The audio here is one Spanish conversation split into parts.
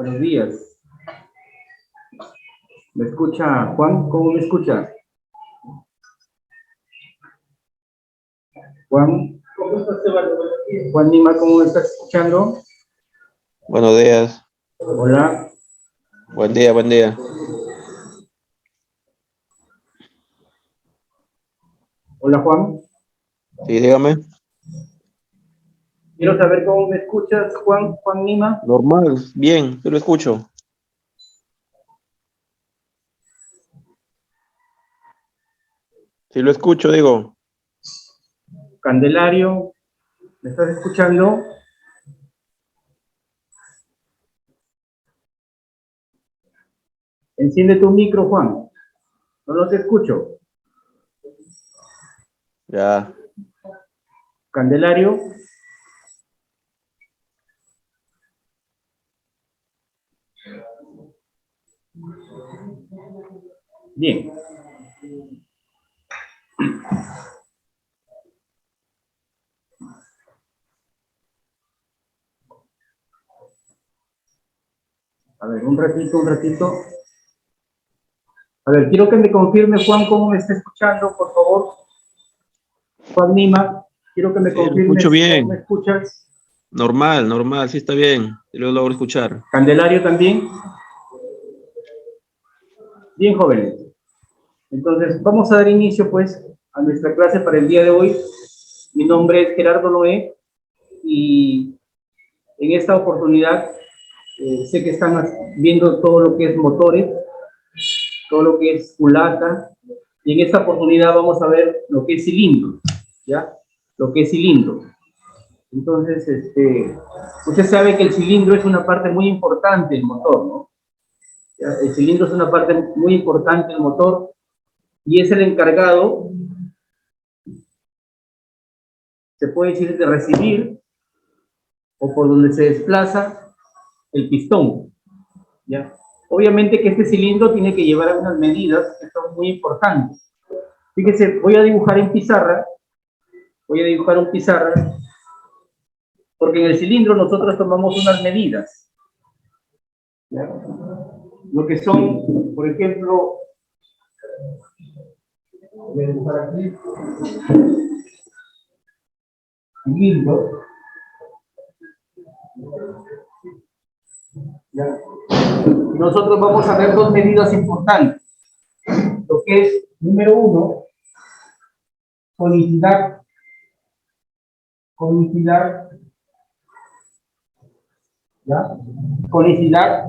Buenos días. ¿Me escucha Juan? ¿Cómo me escucha? Juan. ¿Cómo estás, Esteban? Juan Lima, ¿cómo me estás escuchando? Buenos días. Hola. Buen día, buen día. Hola, Juan. Sí, dígame. Quiero saber cómo me escuchas, Juan Lima. Normal, bien, yo lo escucho. Sí, lo escucho, digo. Candelario, ¿me estás escuchando? Enciende tu micro, Juan. No te escucho. Ya. Candelario. Bien. A ver, un ratito. A ver, quiero que me confirme, Juan, cómo me está escuchando, por favor. Juan Lima, quiero que me Sí, lo escucho confirmes cómo me bien. escuchas. Normal, sí está bien. Yo lo logro escuchar. Candelario también. Bien, jóvenes. Entonces, vamos a dar inicio, pues, a nuestra clase para el día de hoy. Mi nombre es Gerardo Noé y en esta oportunidad sé que están viendo todo lo que es motores, todo lo que es culata, y en esta oportunidad vamos a ver lo que es cilindro, ¿ya? Lo que es cilindro. Entonces, usted sabe que el cilindro es una parte muy importante del motor, ¿no? ¿Ya? El cilindro es una parte muy importante del motor y es el encargado, se puede decir, de recibir o por donde se desplaza el pistón, ¿ya? Obviamente que este cilindro tiene que llevar algunas medidas que son muy importantes. Fíjese, voy a dibujar un pizarra, porque en el cilindro nosotros tomamos unas medidas, ¿ya? Lo que son, por ejemplo, voy a dibujar aquí, cilindro, ¿ya? Y nosotros vamos a ver dos medidas importantes. Lo que es, número uno, conicidad, ¿ya? Conicidad.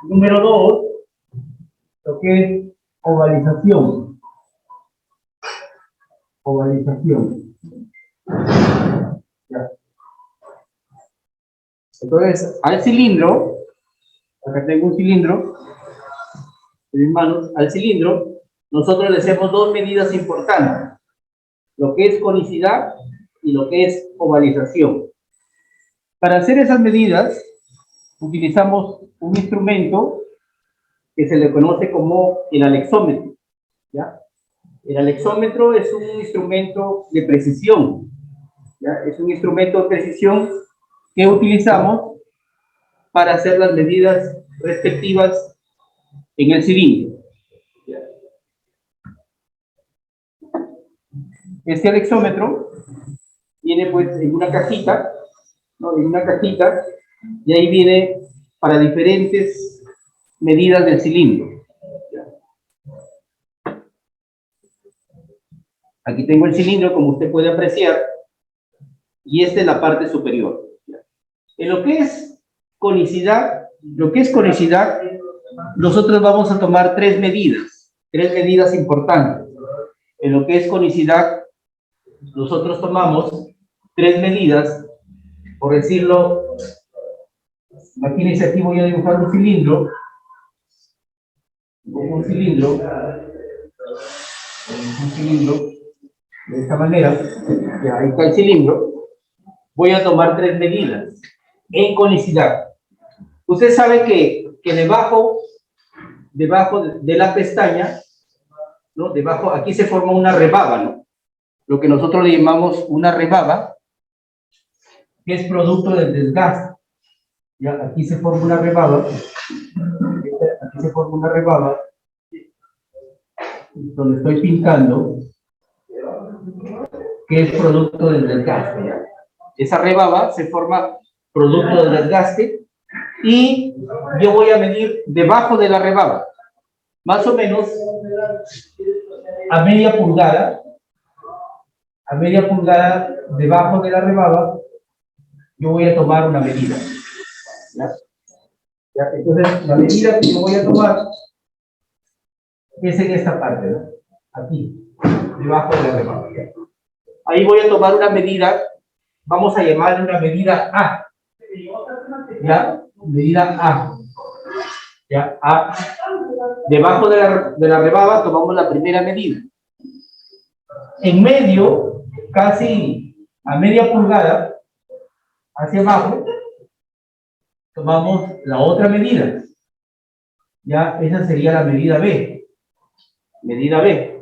Número dos, lo que es ovalización. ¿Ya? Entonces, al cilindro, acá tengo un cilindro en mis manos, al cilindro, nosotros le hacemos dos medidas importantes, lo que es conicidad y lo que es ovalización. Para hacer esas medidas, utilizamos un instrumento que se le conoce como el alexómetro, ¿ya? El alexómetro es un instrumento de precisión, ¿ya? Es un instrumento de precisión que utilizamos para hacer las medidas respectivas en el cilindro, ¿ya? Este alexómetro viene pues en una cajita, ¿no? En una cajita, y ahí viene para diferentes medidas del cilindro. Aquí tengo el cilindro, como usted puede apreciar, y esta es la parte superior. En lo que es conicidad, nosotros vamos a tomar tres medidas importantes. En lo que es conicidad, nosotros tomamos tres medidas, por decirlo, imagínense, aquí voy a dibujar un cilindro, de esta manera, ya ahí está el cilindro, voy a tomar tres medidas en conicidad. Usted sabe que debajo de la pestaña, ¿no? Debajo, aquí se forma una rebaba, ¿no? Lo que nosotros le llamamos una rebaba, que es producto del desgaste. Ya, aquí se forma una rebaba. Aquí se forma una rebaba donde estoy pintando, que es producto del desgaste. ¿Ya? Esa rebaba se forma producto del desgaste y yo voy a medir debajo de la rebaba, más o menos a media pulgada debajo de la rebaba, yo voy a tomar una medida. ¿Ya? ¿Ya? Entonces, la medida que yo voy a tomar es en esta parte, ¿no? Aquí, debajo de la rebaba. ¿Ya? Ahí voy a tomar una medida, vamos a llamarle una medida A. ¿Ya? Medida A. ¿Ya? A. Debajo de la rebaba tomamos la primera medida. En medio, casi a media pulgada, hacia abajo, tomamos la otra medida. Ya, esa sería la medida B. Medida B.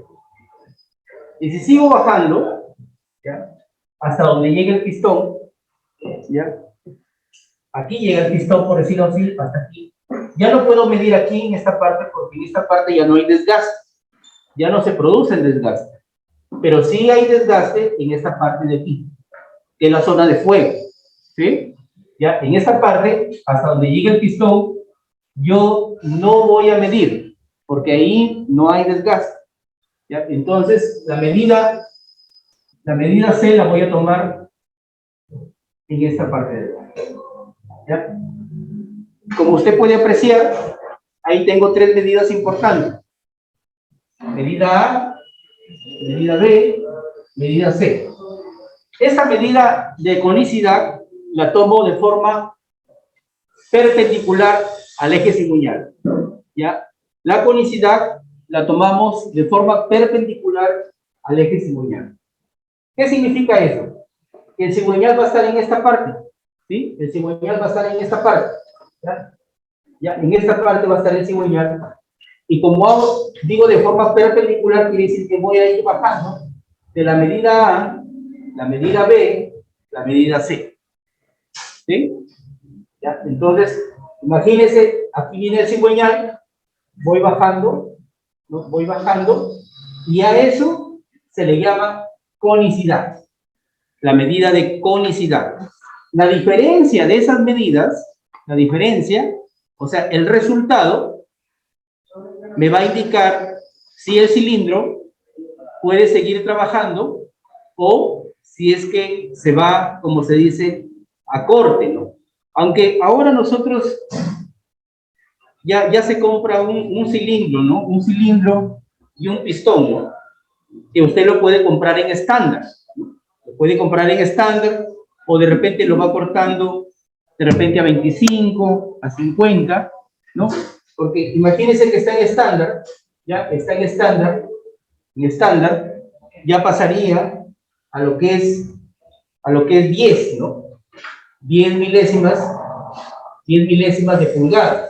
Y si sigo bajando, ¿ya? Hasta donde llegue el pistón, ¿ya? Aquí llega el pistón, por decirlo así, hasta aquí. Ya no puedo medir aquí en esta parte, porque en esta parte ya no hay desgaste. Ya no se produce el desgaste. Pero sí hay desgaste en esta parte de aquí, que es la zona de fuego. ¿Sí? Ya, en esta parte, hasta donde llegue el pistón, yo no voy a medir, porque ahí no hay desgaste. ¿Ya? Entonces, la medida C la voy a tomar en esta parte de acá. ¿Ya? Como usted puede apreciar, ahí tengo tres medidas importantes. Medida A, medida B, medida C. Esta medida de conicidad la tomo de forma perpendicular al eje cigüeñal. ¿Ya? La conicidad la tomamos de forma perpendicular al eje cigüeñal. ¿Qué significa eso? Que el cigüeñal va a estar en esta parte. ¿Sí? El cigüeñal va a estar en esta parte. ¿Ya? ¿Ya? En esta parte va a estar el cigüeñal. Y como hago, digo de forma perpendicular, quiere decir que voy a ir bajando de la medida A, la medida B, la medida C. ¿Sí? ¿Ya? Entonces, imagínense, aquí viene el cigüeñal, voy bajando, ¿no? Voy bajando, y a eso se le llama conicidad, la medida de conicidad. La diferencia de esas medidas, la diferencia, o sea, el resultado, me va a indicar si el cilindro puede seguir trabajando o si es que se va, como se dice, a corte, ¿no? Aunque ahora nosotros ya se compra un cilindro, ¿no? Un cilindro y un pistón, ¿no? Que usted lo puede comprar en estándar, ¿no? Lo puede comprar en estándar o de repente lo va cortando de repente a 25, a 50, ¿no? Porque imagínense que está en estándar, ya está en estándar, ya pasaría a lo que es 10, ¿no? 10 milésimas de pulgada,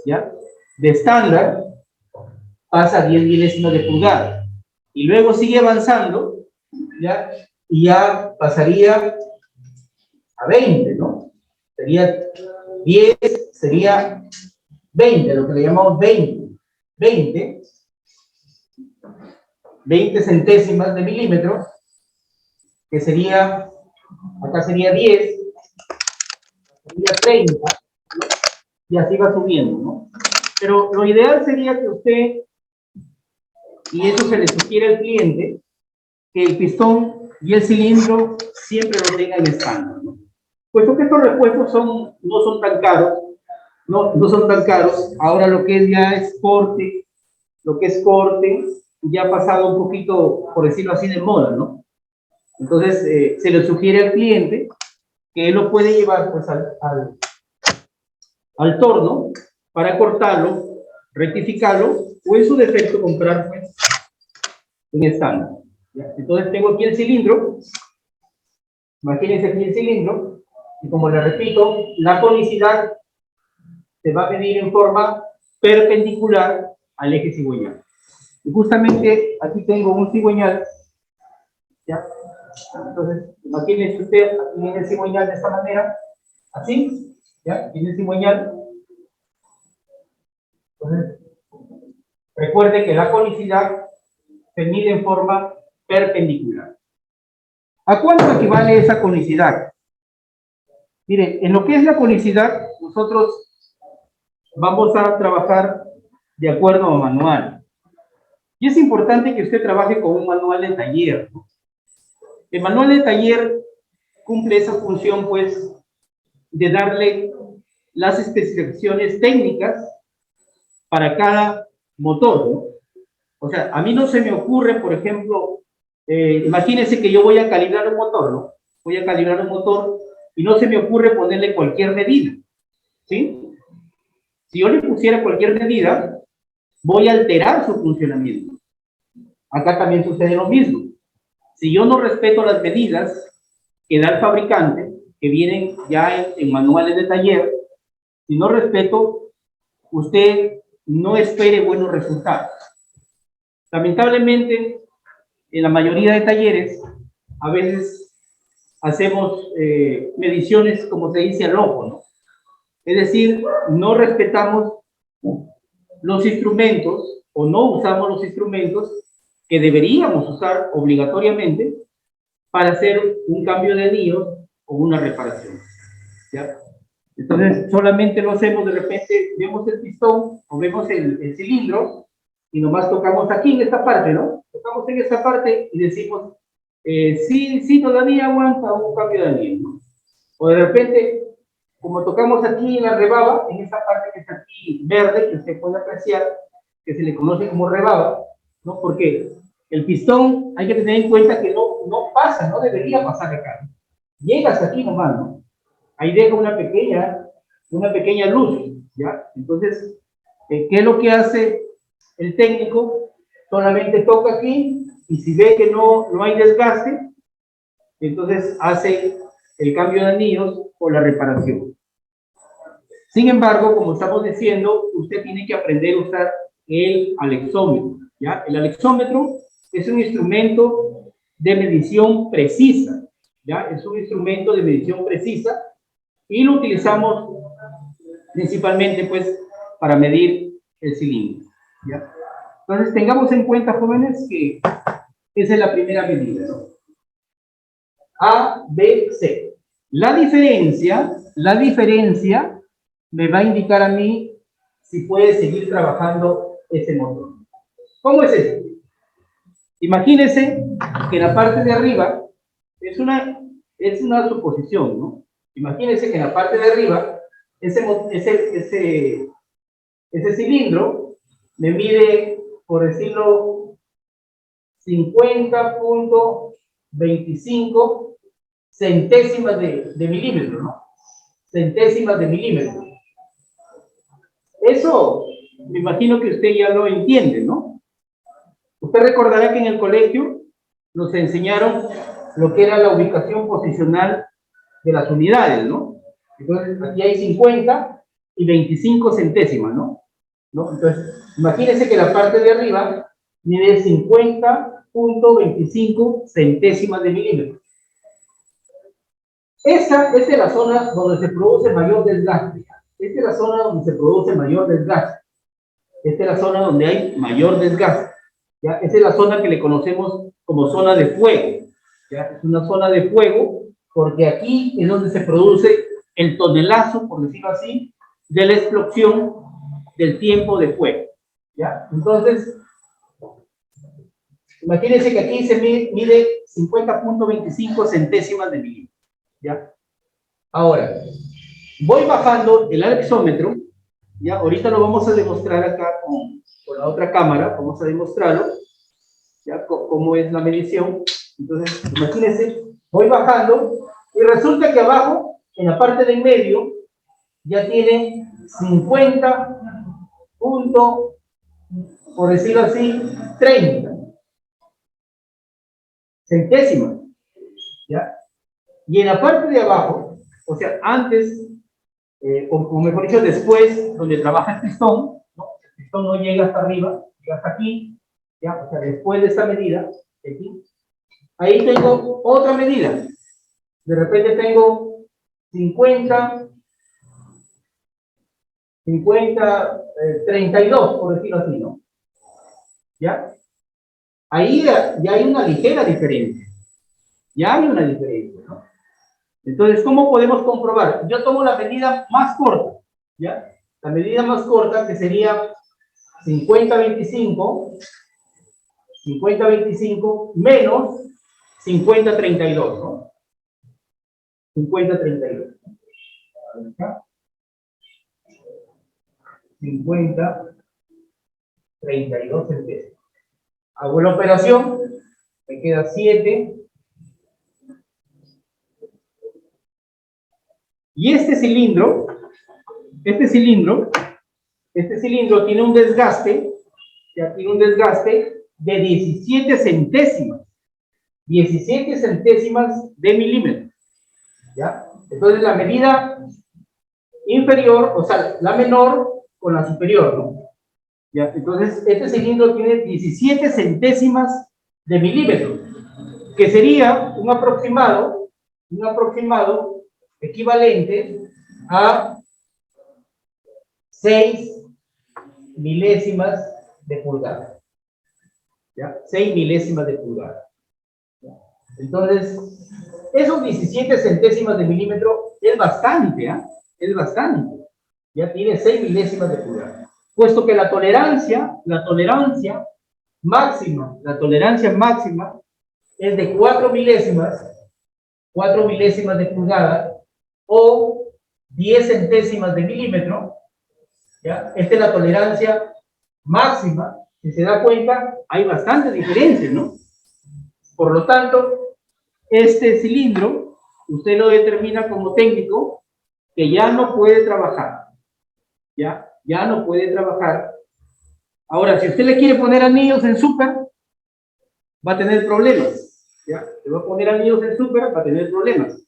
¿ya? De estándar pasa a 10 milésimas de pulgada. Y luego sigue avanzando, ¿ya? Y ya pasaría a 20, ¿no? Sería 10, sería 20, lo que le llamamos 20 centésimas de milímetro, que sería, acá sería 10, sería 30, y así va subiendo, ¿no? Pero lo ideal sería que usted, y eso se le sugiere al cliente, que el pistón y el cilindro siempre lo tengan estándar, ¿no? Puesto que estos repuestos no son tan caros, no son tan caros. Ahora lo que es ya es corte, ya ha pasado un poquito, por decirlo así, de moda, ¿no? Entonces, se le sugiere al cliente que él lo puede llevar pues al torno para cortarlo, rectificarlo, o en su defecto comprar pues un estándar. ¿Ya? Entonces tengo aquí el cilindro, imagínense aquí el cilindro, y como le repito, la conicidad se va a medir en forma perpendicular al eje cigüeñal. Y justamente aquí tengo un cigüeñal, ¿ya? Entonces, imagínense usted, aquí viene el cigüeñal de esta manera, así, ¿Ya? ¿Tiene cigüeñal? Entonces, recuerde que la conicidad se mide en forma perpendicular. ¿A cuánto equivale esa conicidad? Mire, en lo que es la conicidad, nosotros vamos a trabajar de acuerdo a manual. Y es importante que usted trabaje con un manual de taller, ¿no? El manual de taller cumple esa función, pues, de darle las especificaciones técnicas para cada motor, ¿no? O sea, a mí no se me ocurre, por ejemplo, imagínense que yo voy a calibrar un motor, ¿no? Voy a calibrar un motor y no se me ocurre ponerle cualquier medida, ¿sí? Si yo le pusiera cualquier medida, voy a alterar su funcionamiento. Acá también sucede lo mismo. Si yo no respeto las medidas que da el fabricante, que vienen ya en manuales de taller, si no respeto, usted no espere buenos resultados. Lamentablemente, en la mayoría de talleres, a veces hacemos mediciones, como se dice, al ojo, ¿no? Es decir, no respetamos los instrumentos o no usamos los instrumentos que deberíamos usar obligatoriamente para hacer un cambio de anillos o una reparación, ¿ya? Entonces, solamente lo hacemos de repente, vemos el pistón o vemos el cilindro y nomás tocamos aquí en esta parte, ¿no? Tocamos en esta parte y decimos, sí, todavía aguanta un cambio de anillo, ¿no? O de repente, como tocamos aquí en la rebaba, en esta parte que está aquí verde, que usted puede apreciar, que se le conoce como rebaba, ¿no? Porque el pistón hay que tener en cuenta que no pasa, no debería pasar acá. Llega hasta aquí nomás, ¿no? Ahí deja una pequeña luz, ¿ya? Entonces, ¿qué es lo que hace el técnico? Solamente toca aquí y si ve que no hay desgaste, entonces hace el cambio de anillos o la reparación. Sin embargo, como estamos diciendo, usted tiene que aprender a usar el alexómetro, ¿ya? El alexómetro es un instrumento de medición precisa, ¿ya? Es un instrumento de medición precisa y lo utilizamos principalmente, pues, para medir el cilindro, ¿ya? Entonces, tengamos en cuenta, jóvenes, que esa es la primera medida, ¿no? A, B, C. La diferencia me va a indicar a mí si puede seguir trabajando ese motor. ¿Cómo es esto? Imagínense que en la parte de arriba es una suposición, ¿no? Imagínense que en la parte de arriba ese cilindro me mide, por decirlo, 50.25 centésimas de milímetro, ¿no? Centésimas de milímetro. Eso, me imagino que usted ya lo entiende, ¿no? Usted recordará que en el colegio nos enseñaron lo que era la ubicación posicional de las unidades, ¿no? Entonces, aquí hay 50 y 25 centésimas, ¿no? Entonces, imagínense que la parte de arriba mide 50.25 centésimas de milímetro. Esta es la zona donde se produce mayor desgaste. Esta es la zona donde se produce mayor desgaste. Esta es la zona donde hay mayor desgaste, ¿ya? Esta es la zona que le conocemos como zona de fuego, ¿ya? Es una zona de fuego porque aquí es donde se produce el tonelazo, por decirlo así, de la explosión del tiempo de fuego, ¿ya? Entonces, imagínense que aquí se mide 50.25 centésimas de milímetro, ¿ya? Ahora, voy bajando el alexómetro, ¿ya? Ahorita lo vamos a demostrar acá con la otra cámara, vamos a demostrarlo, ¿ya? Cómo es la medición. Entonces, imagínense, voy bajando y resulta que abajo, en la parte de en medio, ya tiene 50 punto, por decirlo así, 30 centésimas, ¿ya? Y en la parte de abajo, o sea, antes, o mejor dicho, después, donde trabaja el pistón, ¿no? El pistón no llega hasta arriba, llega hasta aquí, ¿ya? O sea, después de esta medida, aquí, ahí tengo otra medida. De repente tengo 50 50, 32, por decirlo así, ¿no? ¿Ya? Ahí ya hay una ligera diferencia. Ya hay una diferencia, ¿no? Entonces, ¿cómo podemos comprobar? Yo tomo la medida más corta, ¿ya? La medida más corta, que sería 50-25, 50-25 menos 50-32, ¿no? 50-32. Acá. 50-32 centésimos. Hago la operación, me queda 7. Y este cilindro tiene un desgaste, ya tiene un desgaste de 17 centésimas. 17 centésimas de milímetro. ¿Ya? Entonces la medida inferior, o sea, la menor con la superior, ¿no? ¿Ya? Entonces este cilindro tiene 17 centésimas de milímetro, que sería un aproximado equivalente a 6 milésimas de pulgada. ¿Ya? 6 milésimas de pulgada. ¿Ya? Entonces, esos 17 centésimas de milímetro es bastante, ¿eh? Es bastante. Ya tiene 6 milésimas de pulgada. Puesto que la tolerancia máxima es de 4 milésimas de pulgada o 10 centésimas de milímetro, ¿ya? Esta es la tolerancia máxima. Si se da cuenta, hay bastante diferencia, ¿no? Por lo tanto, este cilindro, usted lo determina como técnico que ya no puede trabajar. Ya no puede trabajar. Ahora, si usted le quiere poner anillos en súper, va a tener problemas. ¿Ya? Se va a poner anillos en súper, va a tener problemas.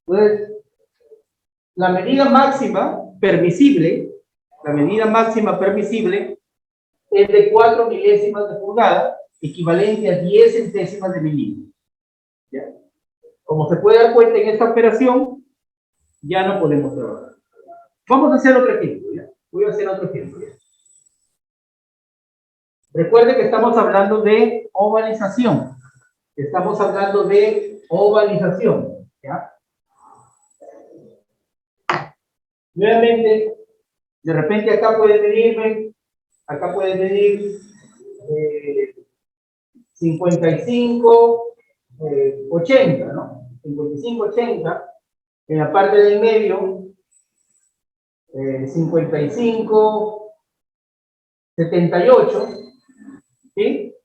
Entonces, la medida máxima permisible es de 4 milésimas de pulgada, equivalente a 10 centésimas de milímetro. ¿Ya? Como se puede dar cuenta en esta operación, ya no podemos trabajar. Vamos a hacer otro ejemplo, ¿ya? Voy a hacer otro ejemplo, ¿ya? Recuerde que estamos hablando de ovalización. ¿Ya? Nuevamente, de repente acá puede medir 55, 80, ¿no? 55, 80. En la parte del medio, 55, 78, ¿sí?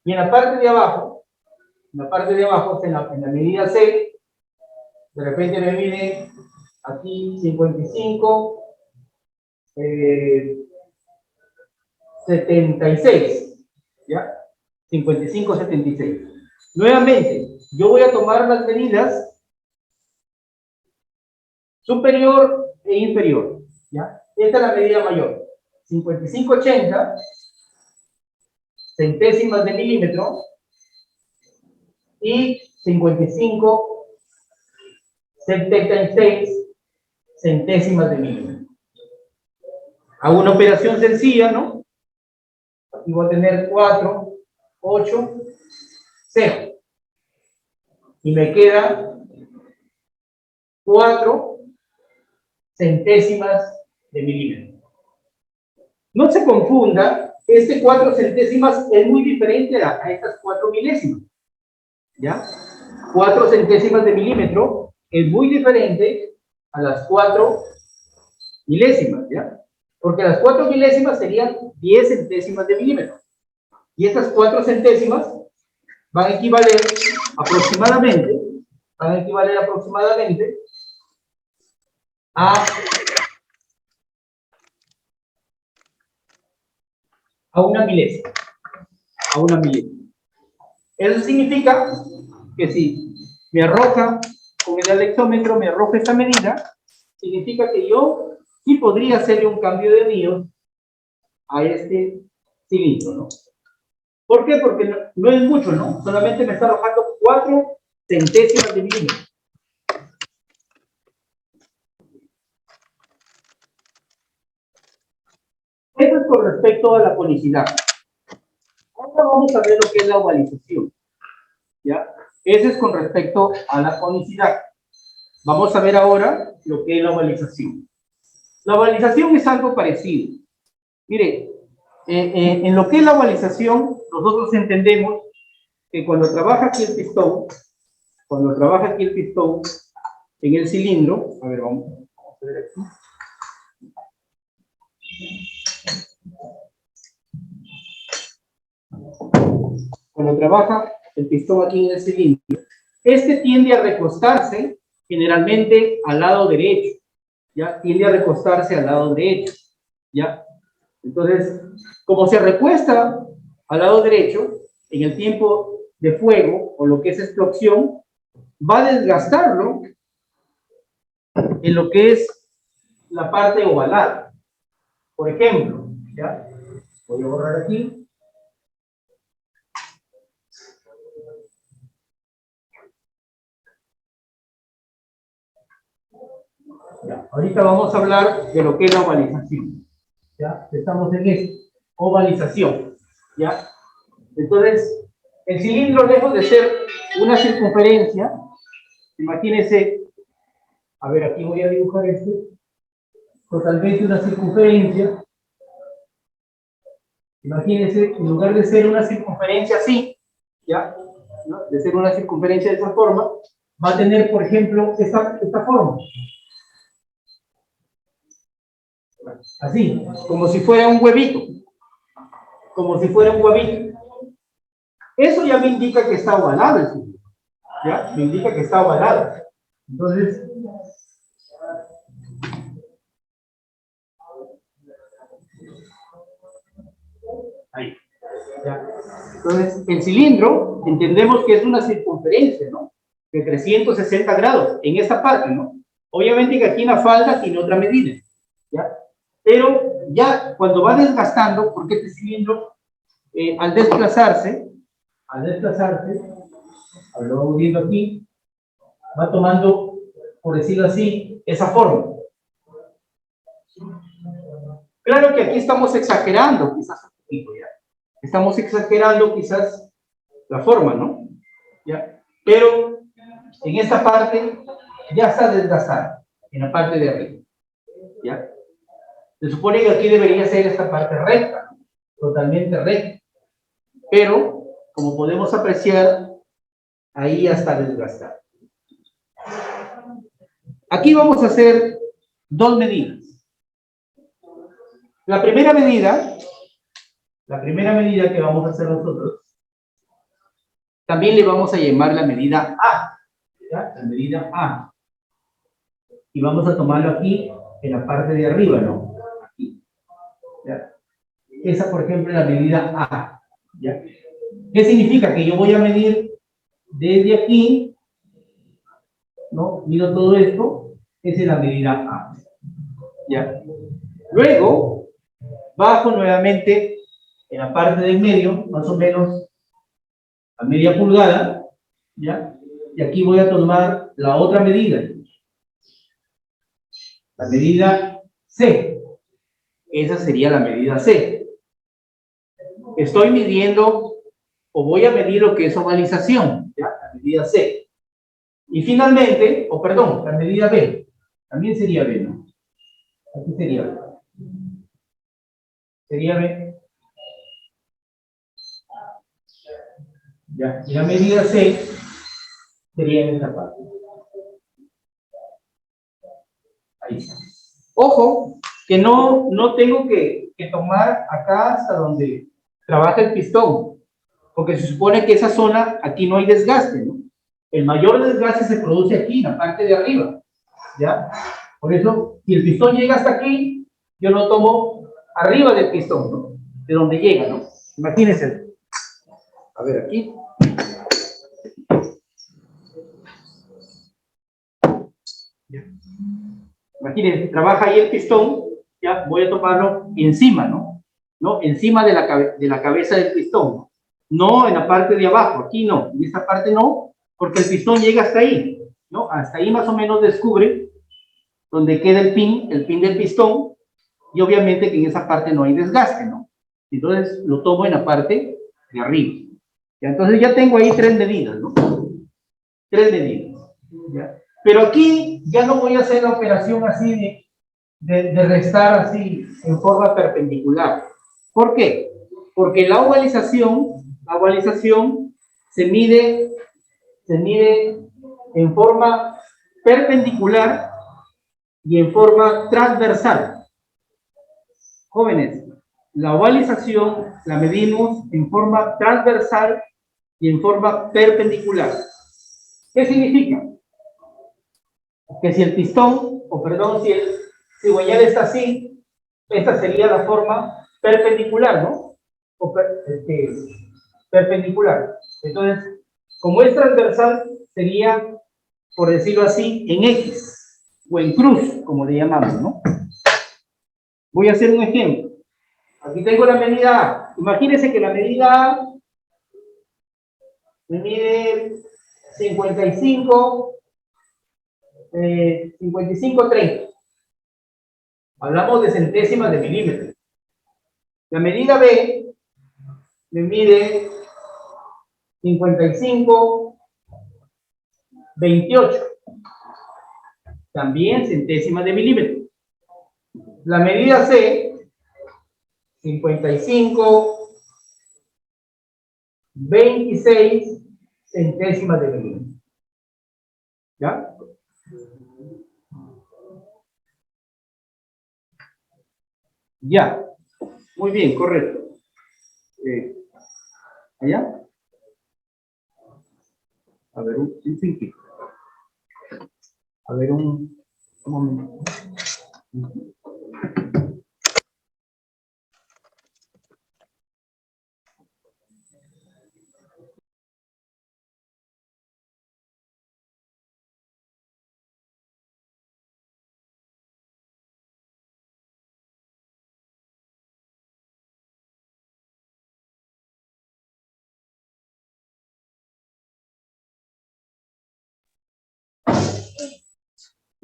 Y en la parte de abajo, en la medida C, de repente me mide aquí 55, 76, ¿ya? 55, 76. Nuevamente, yo voy a tomar las medidas superior e inferior, ¿ya? Esta es la medida mayor, 55, 80 centésimas de milímetro y 55, 76 centésimas de milímetro. Hago una operación sencilla, ¿no? Aquí voy a tener 4, 8, 0. Y me queda 4 centésimas de milímetro. No se confunda, este 4 centésimas es muy diferente a estas 4 milésimas. ¿Ya? 4 centésimas de milímetro es muy diferente a las 4 milésimas, ¿ya? Porque las 4 milésimas serían 10 centésimas de milímetro. Y estas 4 centésimas van a equivaler aproximadamente a una milésima. Eso significa que si me arroja con el alexómetro, me arroja esta medida, significa que yo sí podría hacerle un cambio de anillos a este cilindro, ¿no? ¿Por qué? Porque no es mucho, ¿no? Solamente me está arrojando 4 centésimas de milímetro. Eso es con respecto a la conicidad. Ahora vamos a ver lo que es la ovalización. ¿Ya? Ese es con respecto a la conicidad. Vamos a ver ahora lo que es la ovalización. La ovalización es algo parecido. Mire, en lo que es la ovalización, nosotros entendemos que cuando trabaja aquí el pistón, en el cilindro, a ver, vamos a ver aquí. Cuando trabaja el pistón aquí en el cilindro, este tiende a recostarse generalmente al lado derecho, ¿ya? Tiende a recostarse al lado derecho, ¿ya? Entonces, como se recuesta al lado derecho, en el tiempo de fuego, o lo que es explosión, va a desgastarlo en lo que es la parte ovalada. Por ejemplo, ¿ya? Voy a borrar aquí. Ya, ahorita vamos a hablar de lo que es la ovalización. ¿Ya? Estamos en esto, ovalización. ¿Ya? Entonces, el cilindro, lejos de ser una circunferencia, imagínense, a ver, aquí voy a dibujar este, totalmente una circunferencia. Imagínense, en lugar de ser una circunferencia así, ¿ya? ¿No? De ser una circunferencia de esa forma, va a tener, por ejemplo, esta forma. Así, como si fuera un huevito. Como si fuera un huevito. Eso ya me indica que está ovalado el cilindro. ¿Ya? Me indica que está ovalado. Entonces, ahí. ¿Ya? Entonces, el cilindro, entendemos que es una circunferencia, ¿no? De 360 grados, en esta parte, ¿no? Obviamente que aquí en la falda tiene otra medida, ¿ya? Pero ya cuando va desgastando, porque este cilindro, al desplazarse, lo vamos viendo aquí, va tomando, por decirlo así, esa forma. Claro que aquí estamos exagerando, quizás un poquito, ¿ya? Estamos exagerando quizás la forma, ¿no? ¿Ya? Pero en esta parte ya está desgastada, en la parte de arriba, ¿ya? Se supone que aquí debería ser esta parte recta, ¿no? Totalmente recta. Pero, como podemos apreciar, ahí ya está desgastada. Aquí vamos a hacer dos medidas. La primera medida que vamos a hacer nosotros, también le vamos a llamar la medida A, ¿ya? La medida A. Y vamos a tomarlo aquí, en la parte de arriba, ¿no? Aquí. ¿Ya? Esa, por ejemplo, es la medida A, ¿ya? ¿Qué significa? Que yo voy a medir desde aquí, ¿no? Mido todo esto, esa es la medida A, ¿ya? Luego, bajo nuevamente en la parte del medio, más o menos a media pulgada, ¿ya? Y aquí voy a tomar la otra medida, la medida C. Esa sería la medida C. Estoy midiendo, o voy a medir lo que es ovalización, ¿ya? La medida C. Y finalmente, la medida B. También sería B, ¿no? Aquí sería B. Sería B. Ya, y la medida C sería en esta parte. Ahí está. Ojo, que no tengo que tomar acá hasta donde trabaja el pistón, porque se supone que esa zona, aquí no hay desgaste, ¿no? El mayor desgaste se produce aquí, en la parte de arriba, ¿ya? Por eso, si el pistón llega hasta aquí, yo lo tomo arriba del pistón, ¿no? De donde llega, ¿no? Imagínense. A ver, aquí. ¿Ya? Imagínense, trabaja ahí el pistón, ya voy a tomarlo encima, ¿no? ¿No? Encima de la cabeza del pistón, no en la parte de abajo, aquí no, en esta parte no, porque el pistón llega hasta ahí, ¿no? Hasta ahí más o menos descubre donde queda el pin del pistón, Y obviamente que en esa parte no hay desgaste, ¿no? Entonces lo tomo en la parte de arriba. ¿Ya? Entonces ya tengo ahí tres medidas, ¿no? Tres medidas. ¿Ya? Pero aquí ya no voy a hacer la operación así de restar así en forma perpendicular. ¿Por qué? Porque la ovalización se mide en forma perpendicular y en forma transversal. Jóvenes, la ovalización la medimos en forma transversal y en forma perpendicular. ¿Qué significa? Que si el pistón, o perdón, si el cigüeñal está así, esta sería la forma perpendicular, ¿no? Perpendicular. Entonces, como es transversal, sería, por decirlo así, en X o en cruz, como le llamamos, ¿no? Voy a hacer un ejemplo. Aquí tengo la medida A. Imagínense que la medida A me mide 55, 30. Hablamos de centésimas de milímetro. La medida B me mide 55, 28. También centésimas de milímetro. La medida C, 55, 26 centésimas de milímetro. ¿Ya? Ya. Muy bien, correcto. ¿Allá? A ver, un momento.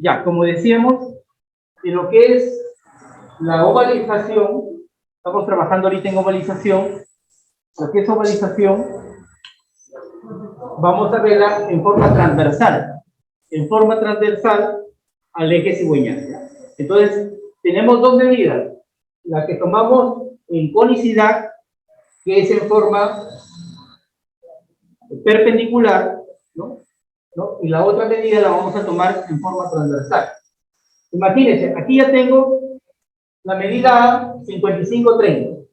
Ya, como decíamos, en lo que es la ovalización, estamos trabajando ahorita en ovalización, lo que es ovalización, vamos a verla en forma transversal al eje cigüeñal. Entonces, tenemos dos medidas, la que tomamos en conicidad, que es en forma perpendicular, ¿no? Y la otra medida la vamos a tomar en forma transversal. Imagínense, aquí ya tengo la medida A, 55-30.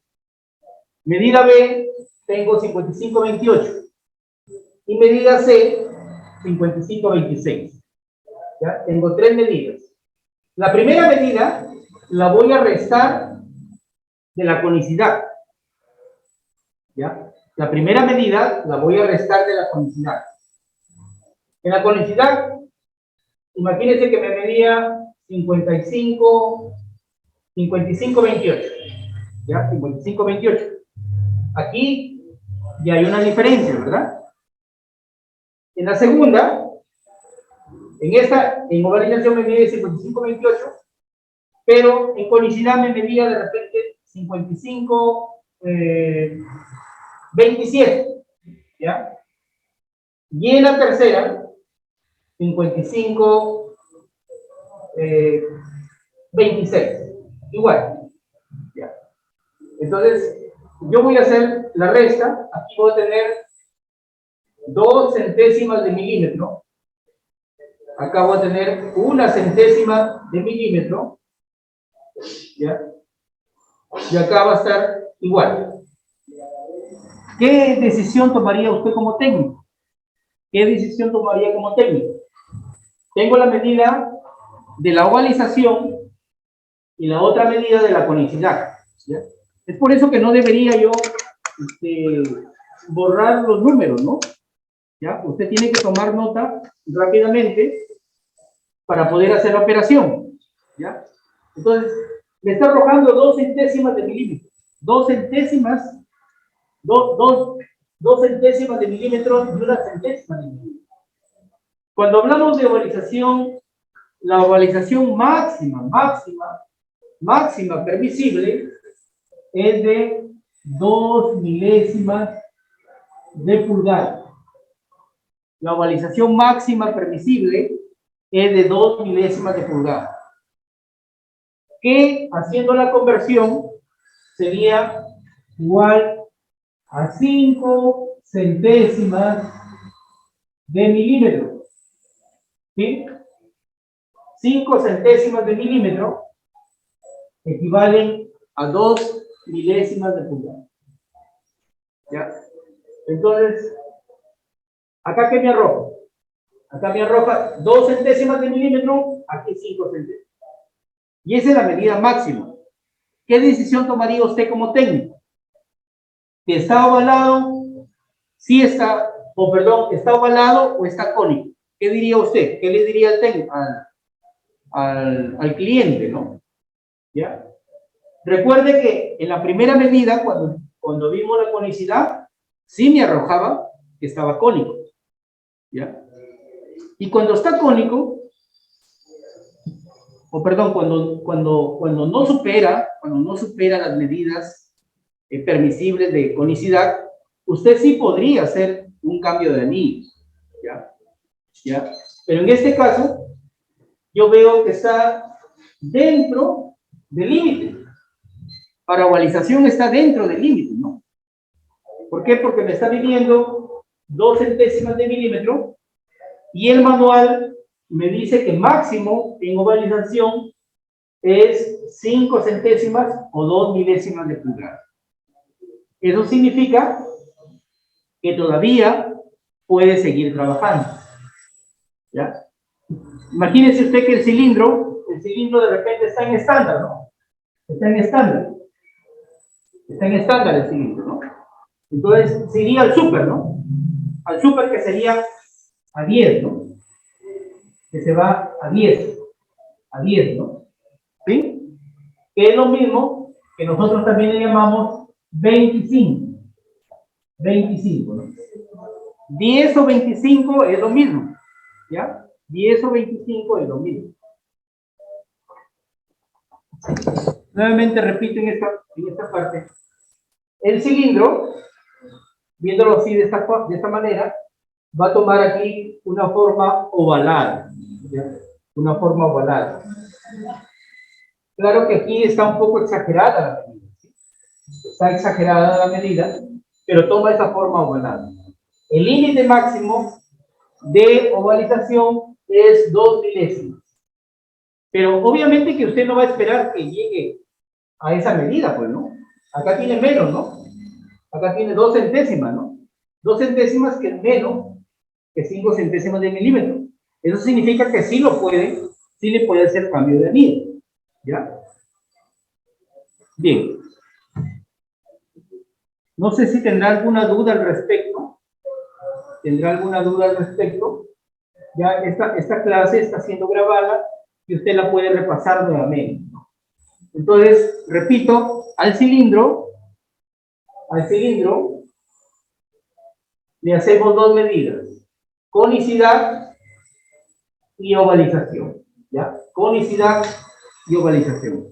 Medida B, tengo 55-28. Y medida C, 55-26. ¿Ya? Tengo tres medidas. La primera medida la voy a restar de la conicidad. ¿Ya? La primera medida la voy a restar de la conicidad. En la conicidad, imagínense que me medía 55, 28. ¿Ya? 55, 28. Aquí ya hay una diferencia, ¿verdad? En la segunda, en ovalización me medía 55, 28, pero en conicidad me medía de repente 55, 27. ¿Ya? Y en la tercera, 55, 26. Igual. ¿Ya? Entonces, yo voy a hacer la resta. Aquí voy a tener 2 centésimas de milímetro. Acá voy a tener 1 centésima de milímetro. ¿Ya? Y acá va a estar igual. ¿Qué decisión tomaría usted como técnico? ¿Qué decisión tomaría como técnico? Tengo la medida de la ovalización y la otra medida de la conicidad. ¿Ya? Es por eso que no debería yo borrar los números, ¿no? ¿Ya? Usted tiene que tomar nota rápidamente para poder hacer la operación. ¿Ya? Entonces, me está arrojando 2 centésimas de milímetro. 2 centésimas, 2 centésimas de milímetro y 1 centésima de milímetro. Cuando hablamos de ovalización, la ovalización máxima máxima permisible es de 2 milésimas de pulgada. La ovalización máxima permisible es de 2 milésimas de pulgada. Que haciendo la conversión sería igual a 5 centésimas de milímetro. ¿Sí? 5 centésimas de milímetro equivalen a 2 milésimas de pulgada. ¿Ya? Entonces, ¿acá qué me arroja? Acá me arroja 2 centésimas de milímetro, aquí 5 centésimas. Y esa es la medida máxima. ¿Qué decisión tomaría usted como técnico? ¿Que está ovalado? ¿Sí está, o perdón, está ovalado o está cónico? ¿Qué diría usted? ¿Qué le diría al técnico, al cliente, no? ¿Ya? Recuerde que en la primera medida, cuando vimos la conicidad, sí me arrojaba que estaba cónico. ¿Ya? Y cuando está cónico, o perdón, cuando no supera las medidas permisibles de conicidad, usted sí podría hacer un cambio de anillo. ¿Ya? ¿Ya? Pero en este caso, yo veo que está dentro del límite. Para ovalización está dentro del límite, ¿no? ¿Por qué? Porque me está midiendo 2 centésimas de milímetro y el manual me dice que máximo en ovalización es 5 centésimas o 2 milésimas de pulgada. Eso significa que todavía puede seguir trabajando. ¿Ya? Imagínese usted que el cilindro de repente está en estándar, ¿no? Está en estándar. Está en estándar el cilindro, ¿no? Entonces, se iría al súper, ¿no? Al súper que sería a 10, ¿no? Que se va a 10, ¿no? ¿Sí? Que es lo mismo que nosotros también le llamamos 25, ¿no? 10 o 25 es lo mismo, ¿ya? 10 o 25 es lo mismo. Nuevamente repito en esta parte. El cilindro, viéndolo así de esta manera, va a tomar aquí una forma ovalada, ¿ya? Una forma ovalada. Claro que aquí está un poco exagerada la medida, ¿sí? Está exagerada la medida, pero toma esa forma ovalada. El límite máximo de ovalización es 2 milésimas. Pero obviamente que usted no va a esperar que llegue a esa medida, pues, ¿no? Acá tiene menos, ¿no? Acá tiene 2 centésimas, ¿no? 2 centésimas que es menos que 5 centésimas de milímetro. Eso significa que sí le puede hacer cambio de anillo. ¿Ya? Bien. No sé si tendrá alguna duda al respecto. ¿Tendrá alguna duda al respecto? Ya esta clase está siendo grabada y usted la puede repasar nuevamente. Entonces, repito, al cilindro le hacemos 2 medidas: conicidad y ovalización. ¿Ya? Conicidad y ovalización.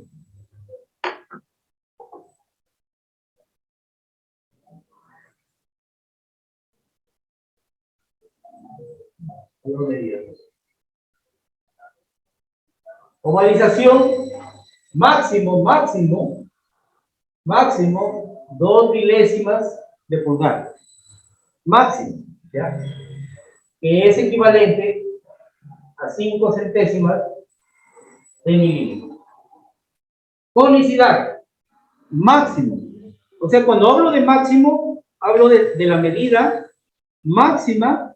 Ovalización, máximo 2 milésimas de pulgada. Máximo, ¿ya? Que es equivalente a 5 centésimas de milímetro. Conicidad, máximo. O sea, cuando hablo de máximo, hablo de la medida máxima,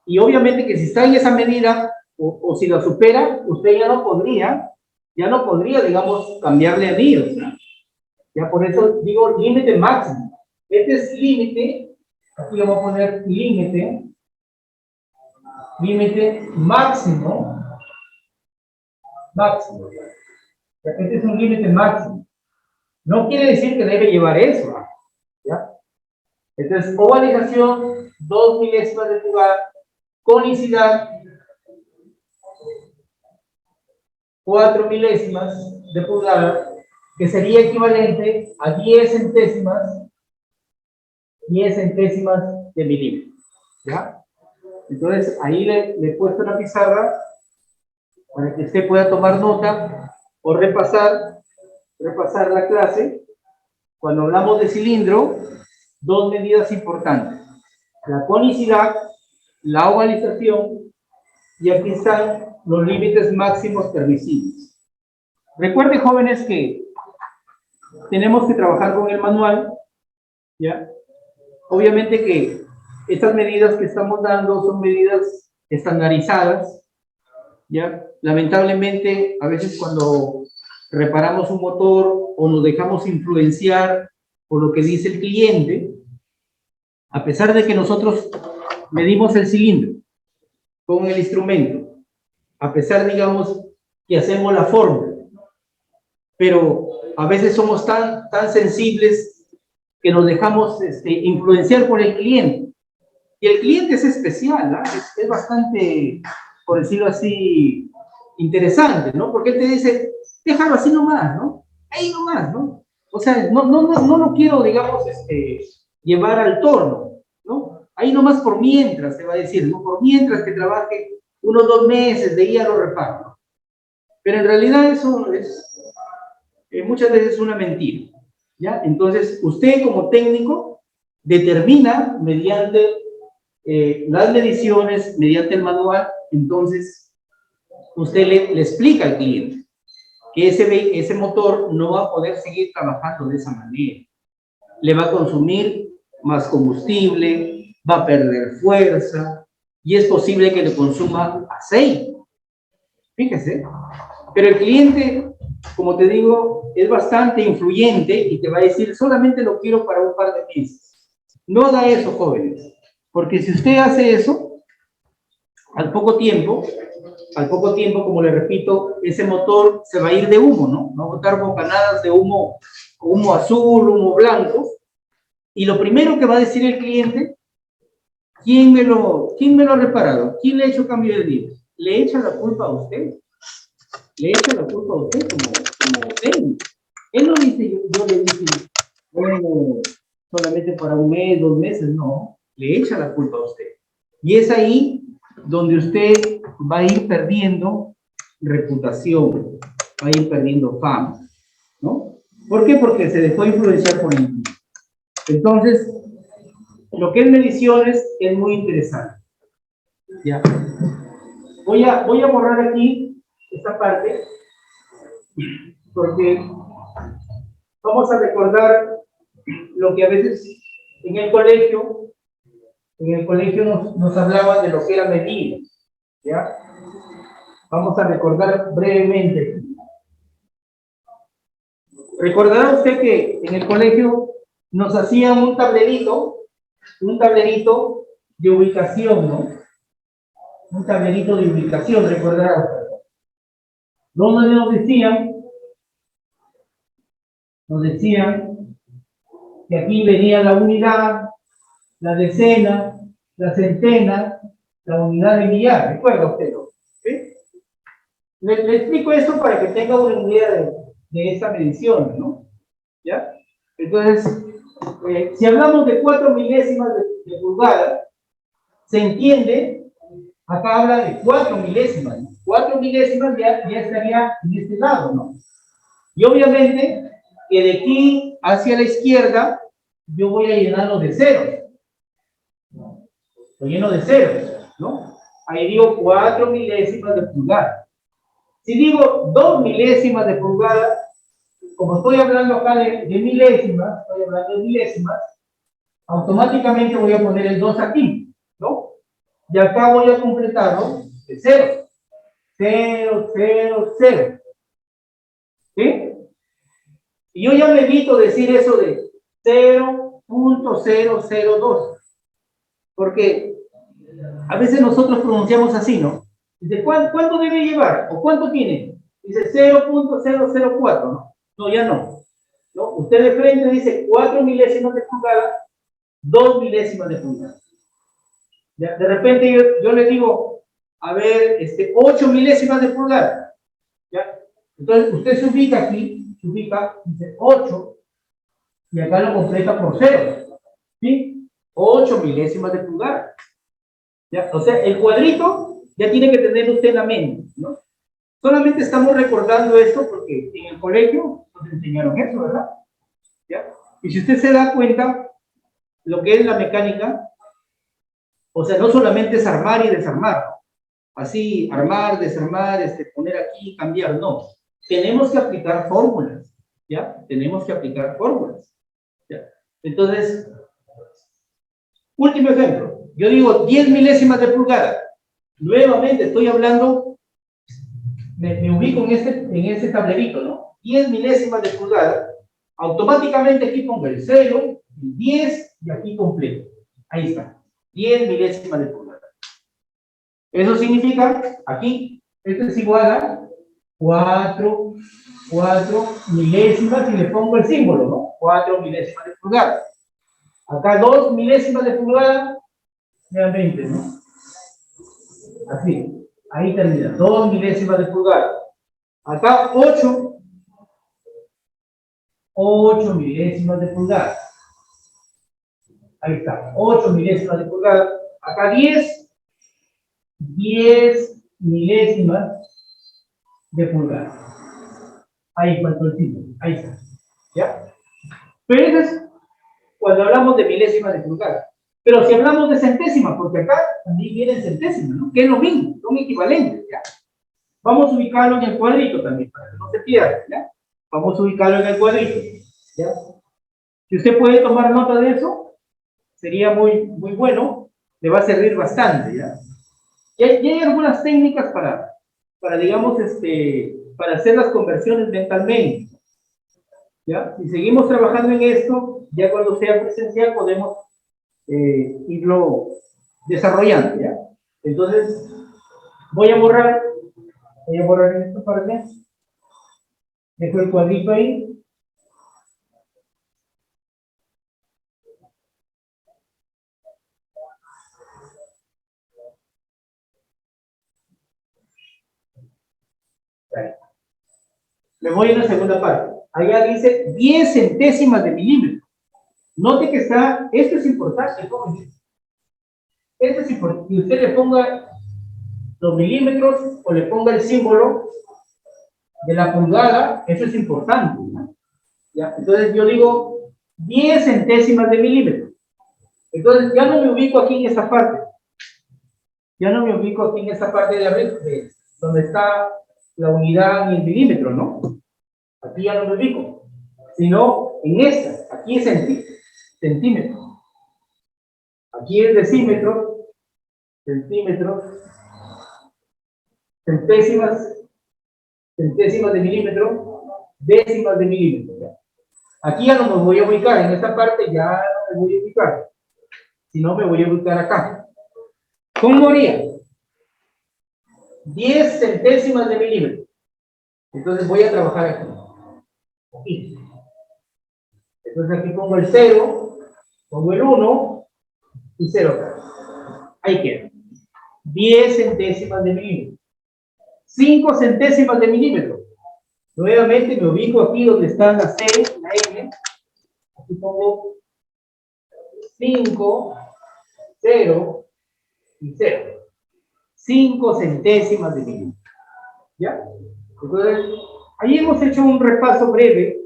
y obviamente que si está en esa medida o si la supera, usted ya no podría, digamos, cambiarle anillos, ¿no? Ya por eso digo límite máximo. Este es límite, aquí le voy a poner límite máximo. Este es un límite máximo. No quiere decir que debe llevar eso, ¿ya? Entonces, ovalización, 2 milésimas de pulgada, conicidad, 4 milésimas de pulgada, que sería equivalente a 10 centésimas de milímetro, ¿ya? Entonces, ahí le he puesto la pizarra para que usted pueda tomar nota o repasar la clase. Cuando hablamos de cilindro, dos medidas importantes: la conicidad, la ovalización, y aquí están los límites máximos permisibles. Recuerden, jóvenes, que tenemos que trabajar con el manual, ¿ya? Obviamente que estas medidas que estamos dando son medidas estandarizadas, ¿ya? Lamentablemente, a veces cuando reparamos un motor o nos dejamos influenciar por lo que dice el cliente, a pesar de que nosotros medimos el cilindro con el instrumento, a pesar, digamos, que hacemos la fórmula, pero a veces somos tan sensibles que nos dejamos influenciar por el cliente. Y el cliente es especial, ¿no? Es bastante, por decirlo así, interesante, ¿no? Porque él te dice, déjalo así nomás, ¿no? Ahí nomás, ¿no? O sea, no lo quiero, digamos, llevar al torno, ¿no? Ahí nomás por mientras, te va a decir, ¿no? Por mientras que trabaje unos 2 meses, de ahí a lo reparo, ¿no? Pero en realidad eso es muchas veces una mentira, ¿ya? Entonces, usted como técnico determina mediante las mediciones, mediante el manual, entonces usted le explica al cliente que ese motor no va a poder seguir trabajando de esa manera. Le va a consumir más combustible, va a perder fuerza y es posible que le consuma aceite. Fíjese, pero el cliente, como te digo, es bastante influyente y te va a decir, solamente lo quiero para un par de meses. No haga eso, jóvenes, porque si usted hace eso, al poco tiempo, como le repito, ese motor se va a ir de humo, ¿no? Va a botar bocanadas de humo, humo azul, humo blanco, y lo primero que va a decir el cliente, ¿quién me lo ha reparado? ¿Quién le ha hecho cambio de vida? ¿Le echa la culpa a usted? Le echa la culpa a usted como técnico. Él no dice, yo le dije, bueno, solamente para un mes, 2 meses, no. Le echa la culpa a usted. Y es ahí donde usted va a ir perdiendo reputación, va a ir perdiendo fama, ¿no? ¿Por qué? Porque se dejó influenciar por el cliente. Entonces, lo que es mediciones es muy interesante. ¿Ya? Voy a borrar aquí esta parte porque vamos a recordar lo que a veces en el colegio nos hablaban de lo que era medir, ¿ya? Vamos a recordar brevemente. Recordará usted que en el colegio nos hacían un tablerito de ubicación, ¿no? Un tablerito de ubicación, recordará usted. Donde nos decían que aquí venía la unidad, la decena, la centena, la unidad de millar. ¿Recuerda usted? ¿Sí? Le explico esto para que tenga una idea de esta medición, ¿no? ¿Ya? Entonces, si hablamos de 4 milésimas de pulgada, se entiende, acá habla de 4 milésimas. 4 milésimas ya estaría en este lado, ¿no? Y obviamente que de aquí hacia la izquierda yo voy a llenarlo de ceros. Lo lleno de ceros, ¿no? Ahí digo 4 milésimas de pulgada. Si digo 2 milésimas de pulgada, como estoy hablando acá de milésimas, automáticamente voy a poner el 2 aquí, ¿no? Y acá voy a completarlo de 0. 0, 0, 0. ¿Sí? Y yo ya me evito decir eso de 0.002. Porque a veces nosotros pronunciamos así, ¿no? Dice, ¿cuánto debe llevar? ¿O cuánto tiene? Dice 0.004, ¿no? No, ya no. ¿No? Usted de frente dice 4 milésimas de pulgada, 2 milésimas de pulgada. ¿Ya? De repente yo le digo, a ver, 8 milésimas de pulgada. ¿Ya? Entonces, usted se ubica aquí, dice 8, y acá lo completa por 0, ¿sí? 8 milésimas de pulgada. ¿Ya? O sea, el cuadrito ya tiene que tener usted en la mente, ¿no? Solamente estamos recordando esto porque en el colegio nos enseñaron eso, ¿verdad? ¿Ya? Y si usted se da cuenta, lo que es la mecánica, o sea, no solamente es armar y desarmar, así, armar, desarmar, poner aquí, cambiar, no. Tenemos que aplicar fórmulas, ¿ya? Tenemos que aplicar fórmulas, ¿ya? Entonces, último ejemplo, yo digo 10 milésimas de pulgada. Nuevamente estoy hablando, me ubico en este tablerito, ¿no? 10 milésimas de pulgada. Automáticamente aquí pongo el 0, el 10 y aquí completo. Ahí está, 10 milésimas de pulgada. Eso significa, aquí, esto es igual a 4 milésimas y le pongo el símbolo, ¿no? 4 milésimas de pulgada. Acá 2 milésimas de pulgada, nuevamente, ¿no? Así, ahí termina, 2 milésimas de pulgada. Acá 8 milésimas de pulgada. Ahí está, 8 milésimas de pulgada. Acá 10 milésimas de pulgada. Ahí faltó el símbolo, ahí está. ¿Ya? Pero eso es cuando hablamos de milésimas de pulgada. Pero si hablamos de centésimas, porque acá también vienen centésimas, ¿no? Que es lo mismo, son equivalentes, ¿ya? Vamos a ubicarlo en el cuadrito también, para que no se pierda, ¿ya? Vamos a ubicarlo en el cuadrito, ¿ya? Si usted puede tomar nota de eso, sería muy bueno, le va a servir bastante, ¿ya? Y hay algunas técnicas para digamos, para hacer las conversiones mentalmente, ¿ya? Si seguimos trabajando en esto, ya cuando sea presencial podemos irlo desarrollando, ¿ya? Entonces, voy a borrar en esta parte, dejo el cuadrito ahí. Me voy a la segunda parte. Allá dice 10 centésimas de milímetro. Note que está, esto es importante, jóvenes. Esto es importante. Y usted le ponga los milímetros o le ponga el símbolo de la pulgada, eso es importante, ¿no? ¿Ya? Entonces yo digo 10 centésimas de milímetro. Entonces ya no me ubico aquí en esta parte. Ya no me ubico aquí en esta parte de arriba, donde está la unidad en milímetro, ¿no? Aquí ya no me ubico, sino en esta, aquí es centímetro. Aquí es decímetro, centímetro, centésimas de milímetro, décimas de milímetro. ¿Ya? Aquí ya no me voy a ubicar, en esta parte ya no me voy a ubicar, sino me voy a ubicar acá. ¿Cómo haría? 10 centésimas de milímetro. Entonces voy a trabajar aquí. Entonces aquí pongo el 0, pongo el 1 y 0 acá. Ahí queda. 10 centésimas de milímetro. 5 centésimas de milímetro. Nuevamente me ubico aquí donde están la C, la N. Aquí pongo 5, 0 y 0. 5 centésimas de milímetro. ¿Ya? Entonces, ahí hemos hecho un repaso breve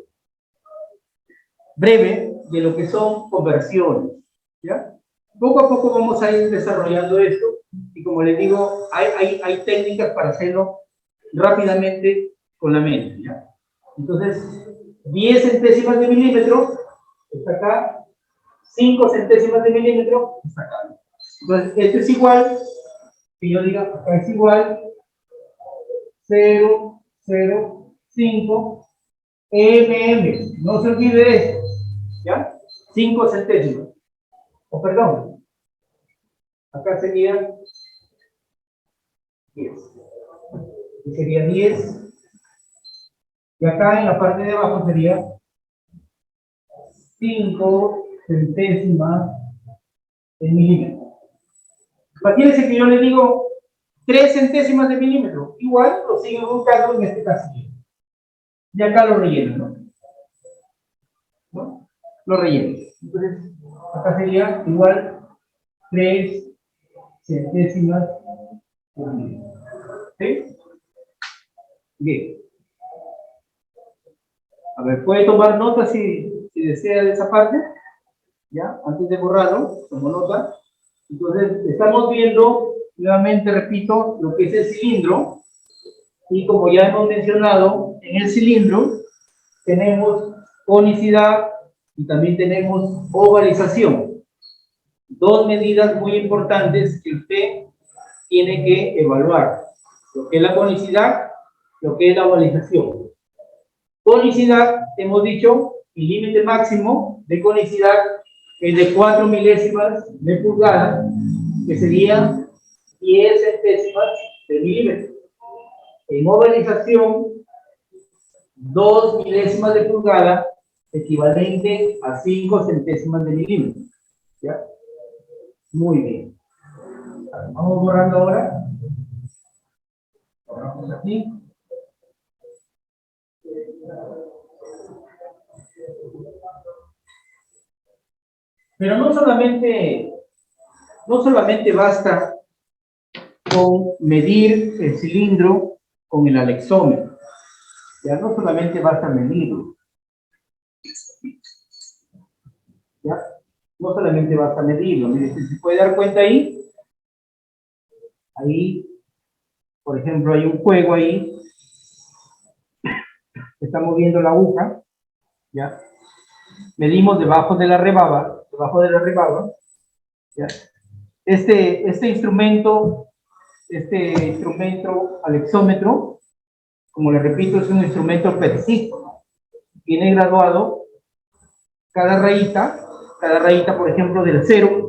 de lo que son conversiones. ¿Ya? Poco a poco vamos a ir desarrollando esto y como les digo, hay técnicas para hacerlo rápidamente con la mente, ¿ya? Entonces, 10 centésimas de milímetro está acá, 5 centésimas de milímetro está acá. Entonces, esto es igual, que yo diga, acá es igual, 0,05 no se olvide de esto, ¿ya? 5 centésimas. O perdón, acá sería 10. Y sería 10. Y acá en la parte de abajo sería 5 centésimas de milímetro. Imagínense que yo le digo 3 centésimas de milímetro. Igual lo sigo buscando en este caso. Y acá lo relleno, ¿no? ¿No? Lo relleno. Entonces, acá sería igual 3 centésimas de milímetro. ¿Sí? Bien. A ver, puede tomar nota si desea de esa parte, ¿ya? Antes de borrarlo, tomo nota. Entonces, estamos viendo, nuevamente repito, lo que es el cilindro. Y como ya hemos mencionado, en el cilindro tenemos conicidad y también tenemos ovalización. Dos medidas muy importantes que usted tiene que evaluar. Lo que es la conicidad, lo que es la ovalización. Conicidad, hemos dicho, el límite máximo de conicidad es de 4 milésimas de pulgada, que serían 10 centésimas de milímetro. En ovalización, 2 milésimas de pulgada, equivalente a 5 centésimas de milímetro. ¿Ya? Muy bien. Vamos borrando ahora. Borramos aquí. Pero no solamente basta con medir el cilindro con el alexómetro. Ya no solamente basta medirlo. ¿Ya? No solamente basta medirlo. Mire, si se puede dar cuenta ahí, por ejemplo, hay un juego ahí, está moviendo la aguja, ¿ya? Medimos debajo de la rebaba, ¿ya? Este instrumento alexómetro, como le repito, es un instrumento preciso. Viene graduado cada rayita, por ejemplo, del cero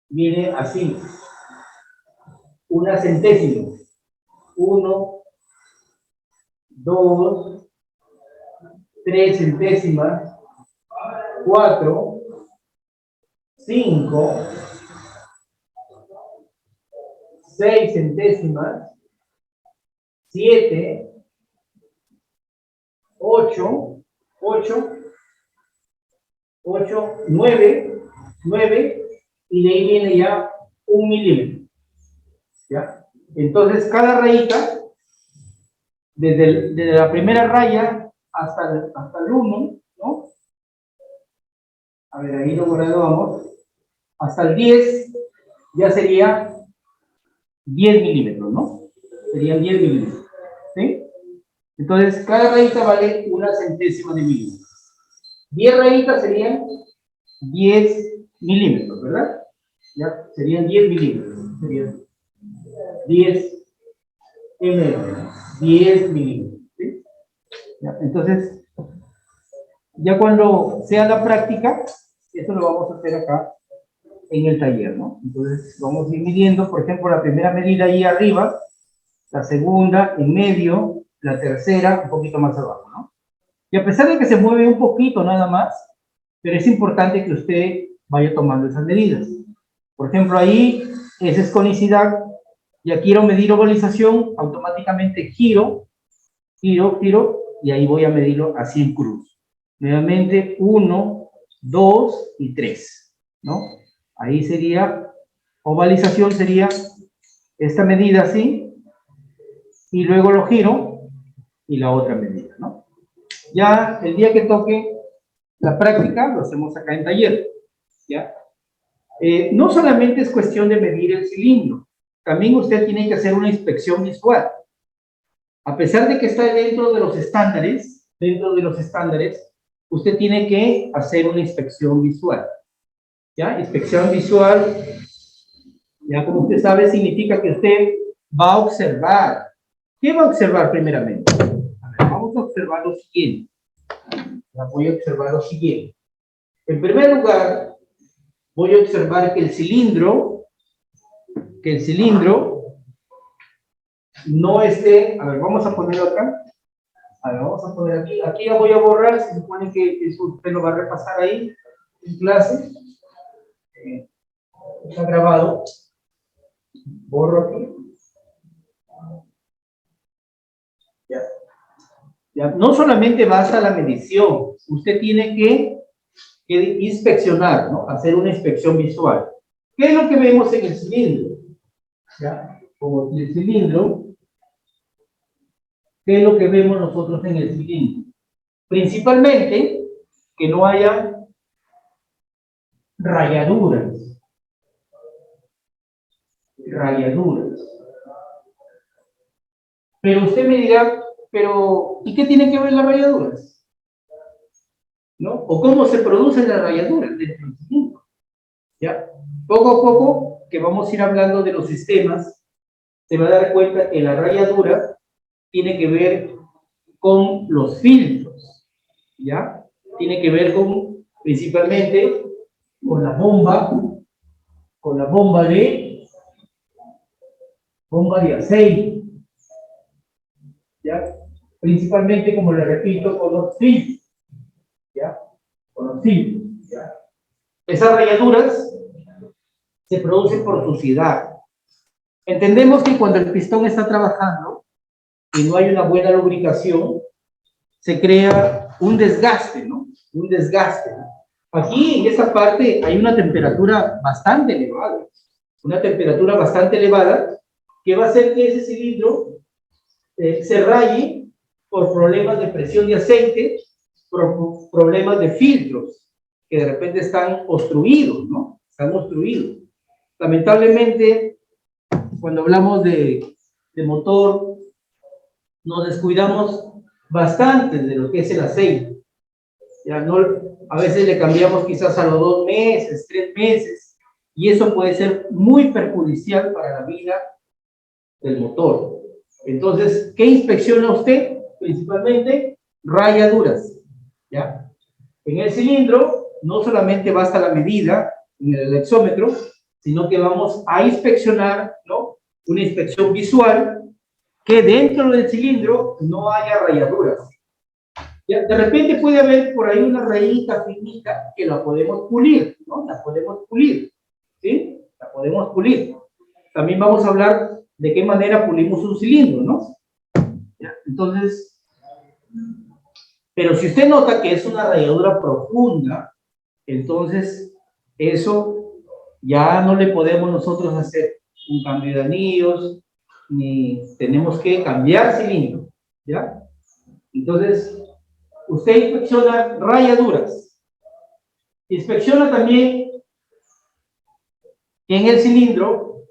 viene así, una centésima, 1, 2, 3 centésimas, 4, 5, 6 centésimas, 7, 8, 9, y de ahí viene ya 1 milímetro. ¿Ya? Entonces, cada rayita, desde la primera raya hasta el 1, ¿no? A ver, ahí lo graduamos. Hasta el 10 ya sería 10 milímetros, ¿no? Serían 10 milímetros. ¿Sí? Entonces, cada rayita vale una centésima de milímetro. 10 rayitas serían 10 milímetros, ¿verdad? Ya, serían 10 milímetros. Serían 10 mm, 10 milímetros. ¿Sí? Ya, entonces, ya cuando sea la práctica, eso lo vamos a hacer acá en el taller, ¿no? Entonces, vamos a ir midiendo, por ejemplo, la primera medida ahí arriba, la segunda en medio, la tercera un poquito más abajo, ¿no? Y a pesar de que se mueve un poquito nada más, pero es importante que usted vaya tomando esas medidas. Por ejemplo, ahí, esa es conicidad, ya quiero medir ovalización, automáticamente giro, y ahí voy a medirlo así en cruz. Nuevamente, 1, 2 y 3, ¿no? Ahí sería, ovalización sería esta medida así, y luego lo giro, y la otra medida, ¿no? Ya el día que toque la práctica, lo hacemos acá en taller, ¿ya? No solamente es cuestión de medir el cilindro, también usted tiene que hacer una inspección visual. A pesar de que está dentro de los estándares, usted tiene que hacer una inspección visual. ¿Ya? Inspección visual, ya como usted sabe, significa que usted va a observar. ¿Qué va a observar primeramente? A ver, vamos a observar lo siguiente. Ya voy a observar lo siguiente. En primer lugar, voy a observar que el cilindro no esté, a ver, vamos a ponerlo acá. A ver, vamos a poner aquí. Aquí ya voy a borrar, se supone que eso usted lo va a repasar ahí en clase. Está grabado. Borro aquí. ¿Ya? ¿Ya? No solamente basta la medición, usted tiene que inspeccionar, ¿no? Hacer una inspección visual. ¿Qué es lo que vemos en el cilindro? ¿Ya? Como el cilindro, ¿qué es lo que vemos nosotros en el cilindro? Principalmente, que no haya rayaduras. Rayaduras. Pero usted me dirá, pero ¿y qué tienen que ver las rayaduras? ¿No? ¿O cómo se producen las rayaduras dentro del cilindro? ¿Ya? Poco a poco, que vamos a ir hablando de los sistemas, se va a dar cuenta que la rayadura tiene que ver con los filtros, ¿ya? Tiene que ver con, principalmente, con la bomba bomba de aceite, ¿ya? Principalmente, como le repito, con los filtros, ¿ya? Con los filtros, ¿ya? Esas rayaduras se producen por suciedad. Entendemos que cuando el pistón está trabajando y no hay una buena lubricación, se crea un desgaste, ¿no? Un desgaste. Aquí, en esa parte, hay una temperatura bastante elevada. Una temperatura bastante elevada que va a hacer que ese cilindro se raye por problemas de presión de aceite, por problemas de filtros, que de repente están obstruidos, ¿no? Están obstruidos. Lamentablemente, cuando hablamos de motor, nos descuidamos bastante de lo que es el aceite. Ya no, a veces le cambiamos quizás a los 2 meses, 3 meses, y eso puede ser muy perjudicial para la vida del motor. Entonces, ¿qué inspecciona usted? Principalmente rayaduras, ¿ya? En el cilindro no solamente basta la medida en el exómetro, sino que vamos a inspeccionar, ¿no? Una inspección visual, que dentro del cilindro no haya rayaduras. Ya, de repente puede haber por ahí una rayita finita que la podemos pulir, ¿no? La podemos pulir, ¿sí? La podemos pulir. También vamos a hablar de qué manera pulimos un cilindro, ¿no? Ya, entonces, pero si usted nota que es una rayadura profunda, entonces eso ya no le podemos nosotros hacer un cambio de anillos, ni tenemos que cambiar cilindro, ¿ya? Entonces, usted inspecciona rayaduras, inspecciona también que en el cilindro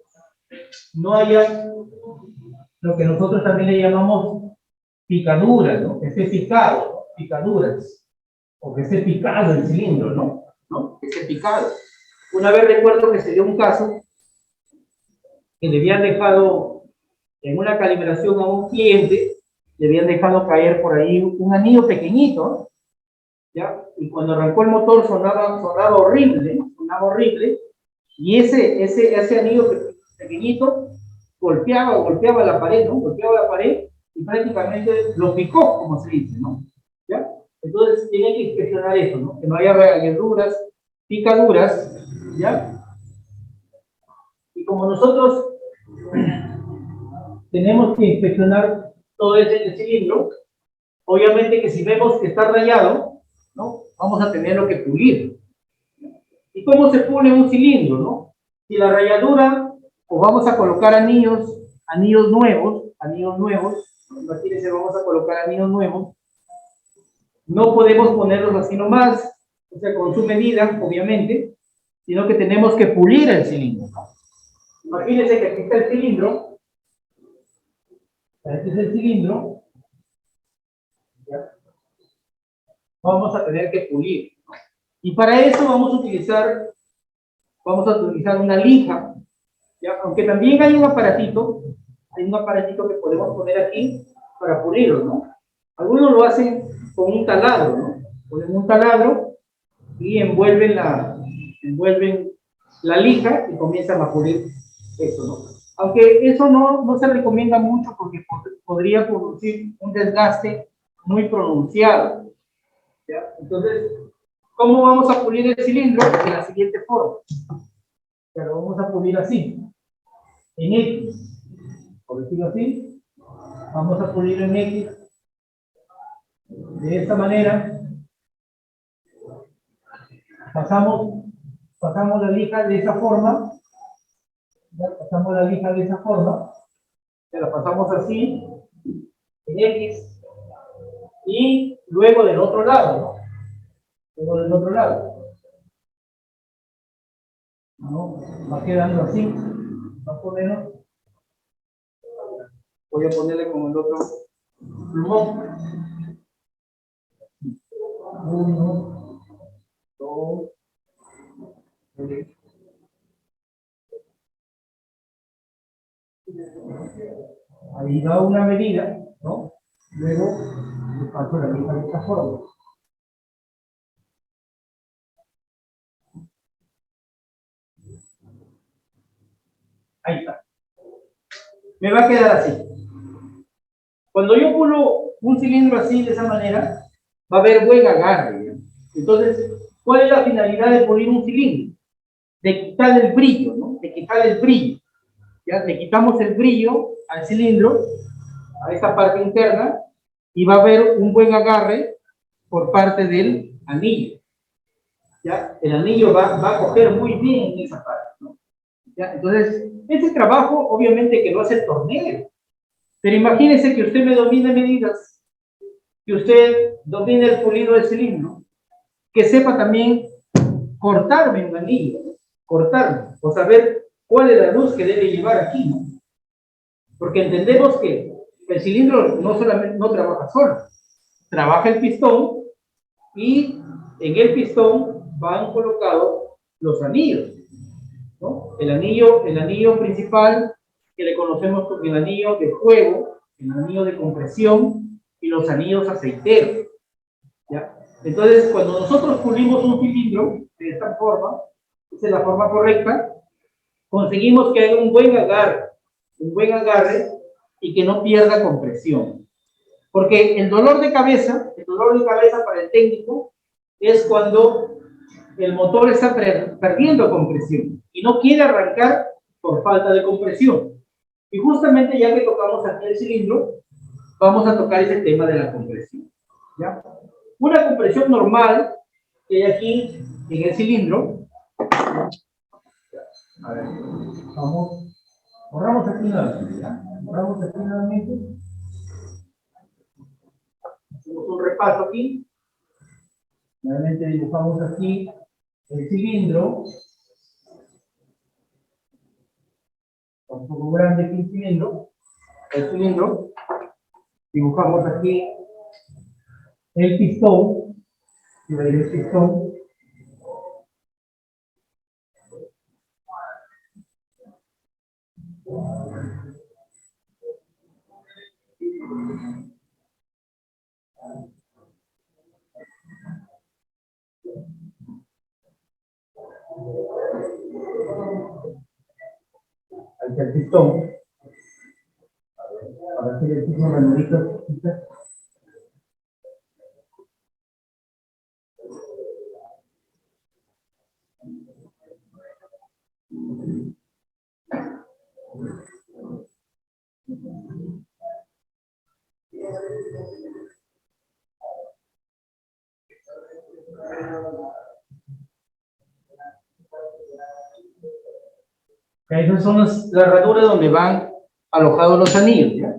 no haya lo que nosotros también le llamamos picaduras, ¿no? Que esté picado, ¿no? Picaduras, o que esté picado el cilindro, ¿no? ¿No? Que esté picado. Una vez recuerdo que se dio un caso que le habían dejado en una calibración a un cliente, le habían dejado caer por ahí un anillo pequeñito, ¿no? ¿Ya? Y cuando arrancó el motor sonaba horrible, ¿no? Sonaba horrible, y ese anillo pequeñito golpeaba la pared, ¿no? Golpeaba la pared y prácticamente lo picó, como se dice, ¿no? ¿Ya? Entonces tiene que inspeccionar eso, ¿no? Que no haya rayaduras, picaduras, ¿ya? Y como nosotros tenemos que inspeccionar todo ese cilindro, obviamente que si vemos que está rayado, ¿no? Vamos a tenerlo que pulir. ¿Y cómo se pule un cilindro, no? Si la rayadura, o vamos a colocar anillos nuevos, imagínense, vamos a colocar anillos nuevos, no podemos ponerlos así nomás, o sea, con su medida, obviamente, sino que tenemos que pulir el cilindro, ¿no? Imagínense que aquí está el cilindro, este es el cilindro, ¿ya? Vamos a tener que pulir, ¿no? Y para eso vamos a utilizar una lija, ¿ya? Aunque también hay un aparatito que podemos poner aquí para pulirlo, ¿no? Algunos lo hacen con un taladro, ¿no? Ponen un taladro y envuelven la lija y comienzan a pulir eso, ¿no? Aunque eso no se recomienda mucho porque podría producir un desgaste muy pronunciado, ¿ya? Entonces, ¿cómo vamos a pulir el cilindro? De la siguiente forma. Ya lo vamos a pulir así, en X, por decirlo así. Vamos a pulir en X. De esta manera. Pasamos la lija de esa forma. ¿Ya? Pasamos la lija de esa forma. Se la pasamos así. En X. Y luego del otro lado, ¿no? Luego del otro lado. ¿No? Va quedando así. Más o menos. Voy a ponerle con el otro plumón. 1, 2, 3. Ahí da una medida, ¿no? Luego le paso la lija de esta forma. Ahí está. Me va a quedar así. Cuando yo pulo un cilindro así, de esa manera, va a haber buen agarre, ¿no? Entonces, ¿cuál es la finalidad de pulir un cilindro? De quitar el brillo, ¿no? De quitar el brillo. ¿Ya? Le quitamos el brillo al cilindro, a esta parte interna, y va a haber un buen agarre por parte del anillo. ¿Ya? El anillo va a coger muy bien en esa parte, ¿no? ¿Ya? Entonces, ese trabajo obviamente que lo hace el tornero. Pero imagínese que usted me domine medidas, que usted domine el pulido del cilindro, que sepa también cortarme un anillo, ¿no? Cortarme, o saber cuál es la luz que debe llevar aquí, ¿no? Porque entendemos que el cilindro no solamente no trabaja solo, trabaja el pistón y en el pistón van colocados los anillos, ¿no? El anillo principal que le conocemos como el anillo de juego, el anillo de compresión y los anillos aceiteros, ¿ya? Entonces, cuando nosotros pulimos un cilindro de esta forma, esa es la forma correcta, conseguimos que haya un buen agarre y que no pierda compresión. Porque el dolor de cabeza para el técnico es cuando el motor está perdiendo compresión y no quiere arrancar por falta de compresión. Y justamente ya que tocamos aquí el cilindro, vamos a tocar ese tema de la compresión, ¿ya? Una compresión normal que hay aquí en el cilindro. A ver, borramos aquí nuevamente, ¿ya? Borramos aquí nuevamente. Hacemos un repaso aquí. Nuevamente dibujamos aquí el cilindro. Un poco grande aquí el cilindro. Dibujamos aquí el pistón. Y va a ir el pistón. Ahí está el pistón. Para hacer el pistón ranurito. Esas son las ranuras donde van alojados los anillos, ¿ya?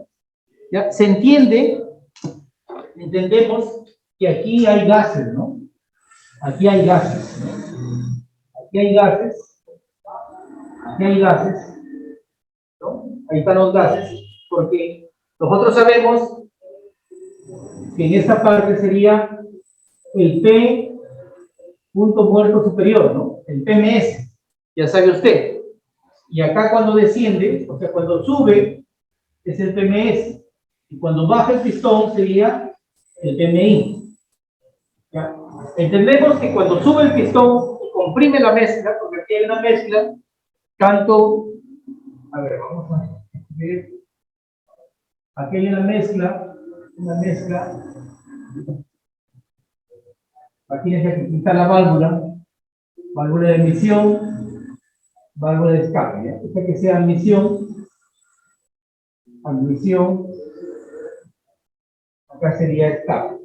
¿Ya? Se entiende, entendemos que aquí hay gases, ¿no? Aquí hay gases, ¿no? Aquí hay gases, ¿no? Ahí están los gases, porque nosotros sabemos que en esta parte sería el P punto muerto superior, ¿no? El PMS, ya sabe usted. Y acá cuando desciende, o sea, cuando sube, es el PMS. Y cuando baja el pistón sería el PMI. ¿Ya? Entendemos que cuando sube el pistón y comprime la mezcla, porque aquí hay una mezcla, tanto, a ver, vamos a ver, aquí hay una mezcla, aquí está la válvula de admisión, válvula de escape, ¿ya? O sea que sea admisión, Acá sería escape.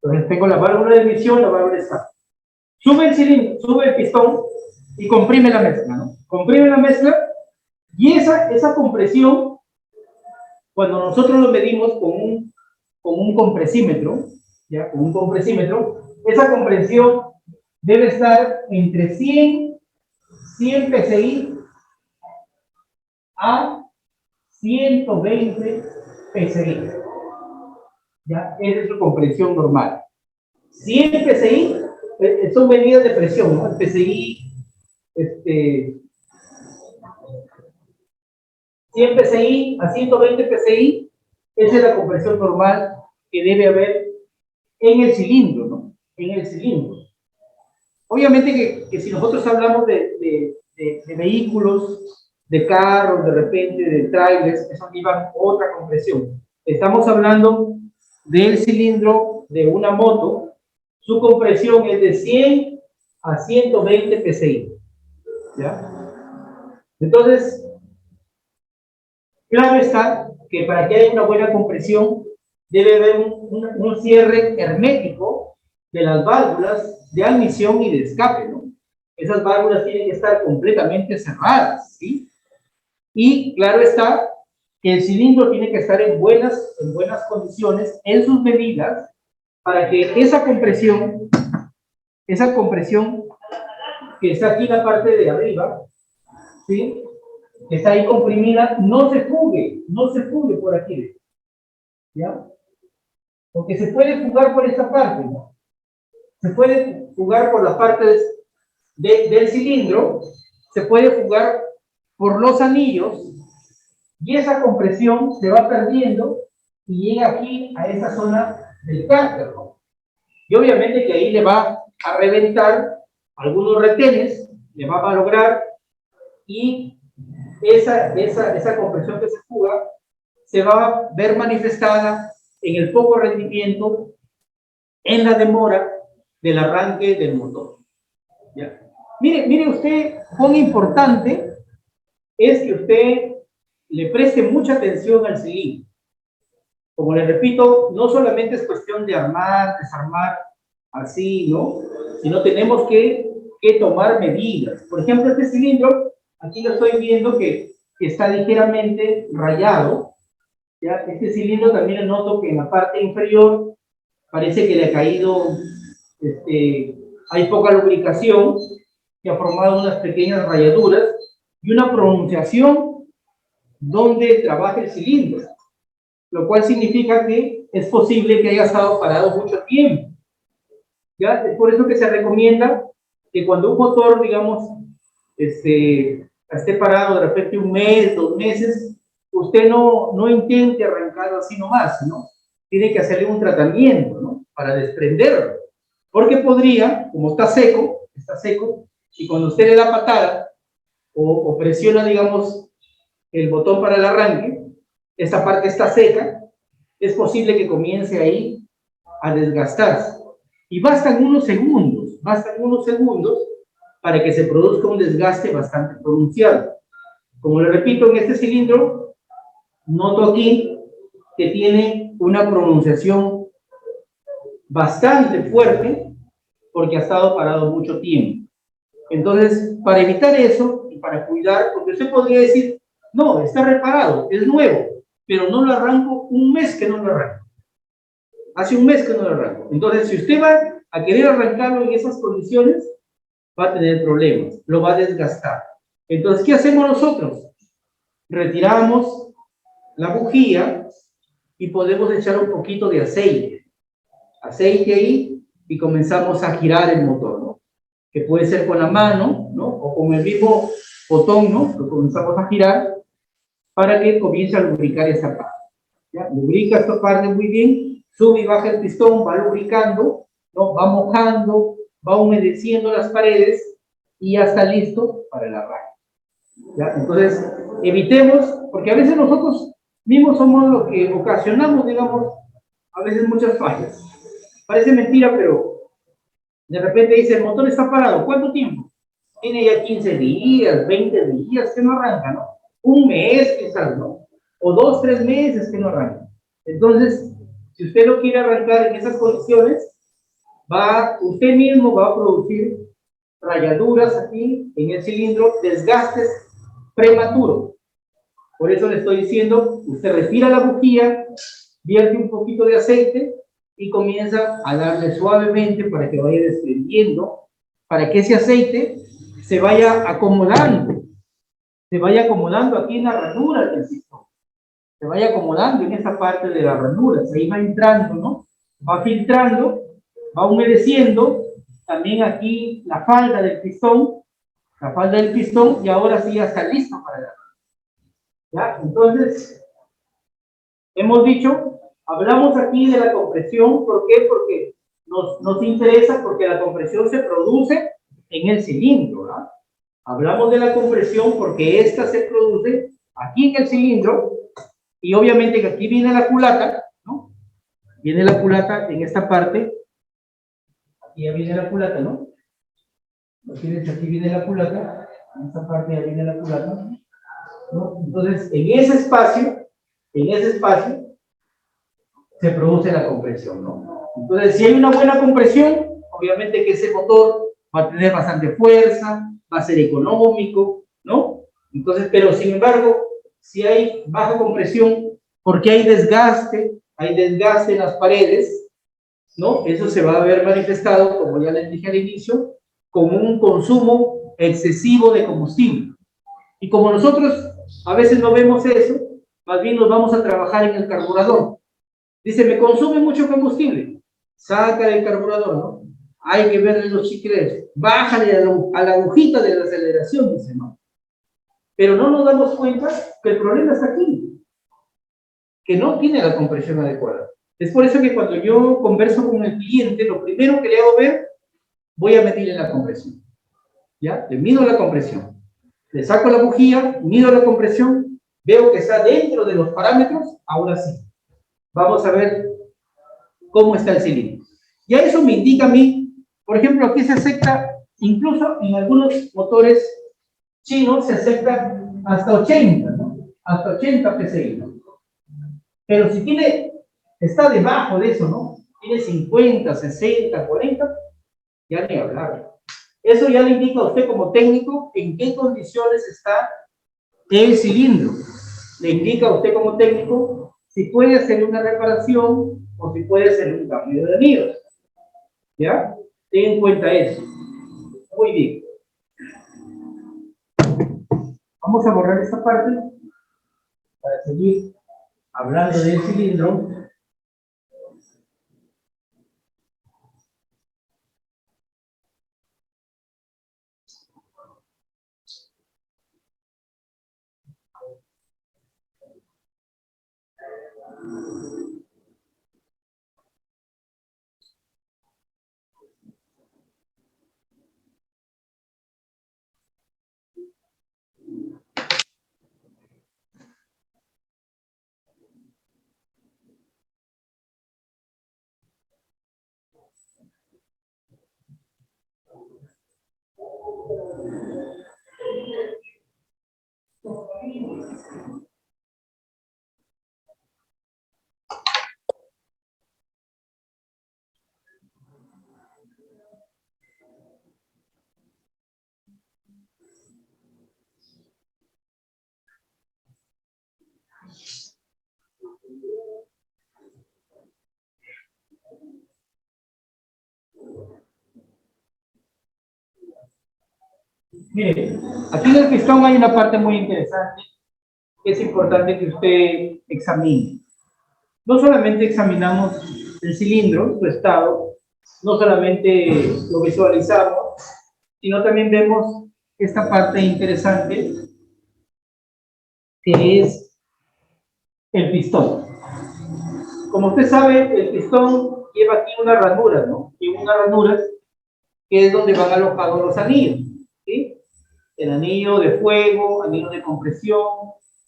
Entonces tengo la válvula de emisión, la válvula de escape. Sube el cilindro, sube el pistón y comprime la mezcla, ¿no? Comprime la mezcla y esa compresión, cuando nosotros lo medimos con un compresímetro, ¿ya? Con un compresímetro, esa compresión debe estar entre 100 psi a 120 psi. ¿Ya? Esa es su compresión normal. 100 psi son medidas de presión, ¿no? El PSI, 100 psi a 120 psi, esa es la compresión normal que debe haber en el cilindro, ¿no? En el cilindro. Obviamente que si nosotros hablamos de vehículos, de carros, de repente, de trailers, eso lleva otra compresión. Estamos hablando del cilindro de una moto, su compresión es de 100 a 120 psi. ¿Ya? Entonces, claro está que para que haya una buena compresión debe haber un cierre hermético de las válvulas de admisión y de escape, ¿no? Esas válvulas tienen que estar completamente cerradas, ¿sí? Y claro está que el cilindro tiene que estar en buenas condiciones en sus medidas para que esa compresión que está aquí en la parte de arriba, ¿sí? Que está ahí comprimida, no se fugue por aquí, ¿ya? Porque se puede fugar por esta parte, ¿no? Se puede fugar por la parte del cilindro, se puede fugar por los anillos, y esa compresión se va perdiendo y llega aquí a esa zona del cárter, ¿no? Y obviamente que ahí le va a reventar algunos retenes, le va a malograr, y esa compresión que se fuga se va a ver manifestada en el poco rendimiento, en la demora del arranque del motor. ¿Ya? Mire usted cuán importante es que usted le preste mucha atención al cilindro. Como le repito, no solamente es cuestión de armar, desarmar, así, ¿no? Sino tenemos que tomar medidas. Por ejemplo, este cilindro, aquí lo estoy viendo que está ligeramente rayado. ¿Ya? Este cilindro también noto que en la parte inferior parece que le ha caído, hay poca lubricación, que ha formado unas pequeñas rayaduras y una pronunciación donde trabaja el cilindro, lo cual significa que es posible que haya estado parado mucho tiempo. ¿Ya? Es por eso que se recomienda que cuando un motor, digamos, esté parado de repente un mes, 2 meses, usted no intente arrancarlo así nomás, ¿no? Tiene que hacerle un tratamiento, ¿no? Para desprenderlo. Porque podría, como está seco, y cuando usted le da patada o presiona, digamos, el botón para el arranque, esta parte está seca, es posible que comience ahí a desgastarse. Y bastan unos segundos para que se produzca un desgaste bastante pronunciado. Como le repito, en este cilindro, noto aquí que tiene una pronunciación bastante fuerte porque ha estado parado mucho tiempo. Entonces, para evitar eso y para cuidar, porque usted podría decir, no, está reparado, es nuevo, pero no lo arranco, un mes que no lo arranco. Hace un mes que no lo arranco. Entonces, si usted va a querer arrancarlo en esas condiciones, va a tener problemas, lo va a desgastar. Entonces, ¿qué hacemos nosotros? Retiramos la bujía y podemos echar un poquito de aceite ahí, y comenzamos a girar el motor, ¿no? Que puede ser con la mano, ¿no? O con el mismo botón, ¿no? Lo comenzamos a girar para que comience a lubricar esa parte. ¿Ya? Lubrica esta parte muy bien, sube y baja el pistón, va lubricando, ¿no? Va mojando, va humedeciendo las paredes y ya está listo para el arranque. ¿Ya? Entonces, evitemos, porque a veces nosotros mismos somos los que ocasionamos, digamos, a veces muchas fallas. Parece mentira, pero de repente dice, el motor está parado. ¿Cuánto tiempo? Tiene ya 15 días, 20 días que no arranca, ¿no? Un mes quizás, ¿no? o 2, 3 meses que no arranca. Entonces, si usted lo quiere arrancar en esas condiciones, usted mismo va a producir rayaduras aquí en el cilindro, desgastes prematuros. Por eso le estoy diciendo, usted retira la bujía, vierte un poquito de aceite y comienza a darle suavemente para que vaya desprendiendo, para que ese aceite se vaya acomodando aquí en la ranura del pistón, se vaya acomodando en esa parte de la ranura, ahí va entrando, ¿no? Va filtrando, va humedeciendo, también aquí la falda del pistón, y ahora sí ya está listo para la... ¿Ya? Entonces, hemos dicho, hablamos aquí de la compresión, ¿por qué? Porque nos interesa, porque la compresión se produce en el cilindro, ¿verdad? Hablamos de la compresión porque esta se produce aquí en el cilindro, y obviamente que aquí viene la culata, ¿no? Viene la culata en esta parte, aquí ya viene la culata, ¿no? Aquí viene la culata, en esta parte ya viene la culata, ¿no? Entonces, en ese espacio se produce la compresión, ¿no? Entonces, si hay una buena compresión, obviamente que ese motor va a tener bastante fuerza, va a ser económico, ¿no? Entonces, pero sin embargo, si hay baja compresión, porque hay desgaste en las paredes, ¿no? Eso se va a ver manifestado, como ya les dije al inicio, con un consumo excesivo de combustible. Y como nosotros a veces no vemos eso, más bien nos vamos a trabajar en el carburador. Dice, me consume mucho combustible. Saca el carburador, ¿no? Hay que verle los chicles. Bájale a la agujita de la aceleración, dice, ¿no? Pero no nos damos cuenta que el problema está aquí, que no tiene la compresión adecuada. Es por eso que cuando yo converso con el cliente, lo primero que le hago ver, voy a medirle la compresión. ¿Ya? Le mido la compresión. Le saco la bujía, mido la compresión, veo que está dentro de los parámetros, ahora sí. Vamos a ver cómo está el cilindro. Y a eso me indica a mí, por ejemplo, aquí se acepta, incluso en algunos motores chinos se acepta hasta 80, ¿no? Hasta 80 PSI, ¿no? Pero si está debajo de eso, ¿no? Tiene 50, 60, 40, ya ni hablar. Eso ya le indica a usted como técnico en qué condiciones está el cilindro. Le indica a usted como técnico si puede hacer una reparación o si puede hacer un cambio de anillos. ¿Ya? Ten en cuenta eso. Muy bien. Vamos a borrar esta parte para seguir hablando del cilindro. Mire, aquí en el pistón hay una parte muy interesante que es importante que usted examine. No solamente examinamos el cilindro, su estado, no solamente lo visualizamos, sino también vemos esta parte interesante que es el pistón. Como usted sabe, el pistón lleva aquí unas ranuras, ¿no? Lleva unas ranuras que es donde van alojados los anillos, ¿sí? El anillo de fuego, anillo de compresión,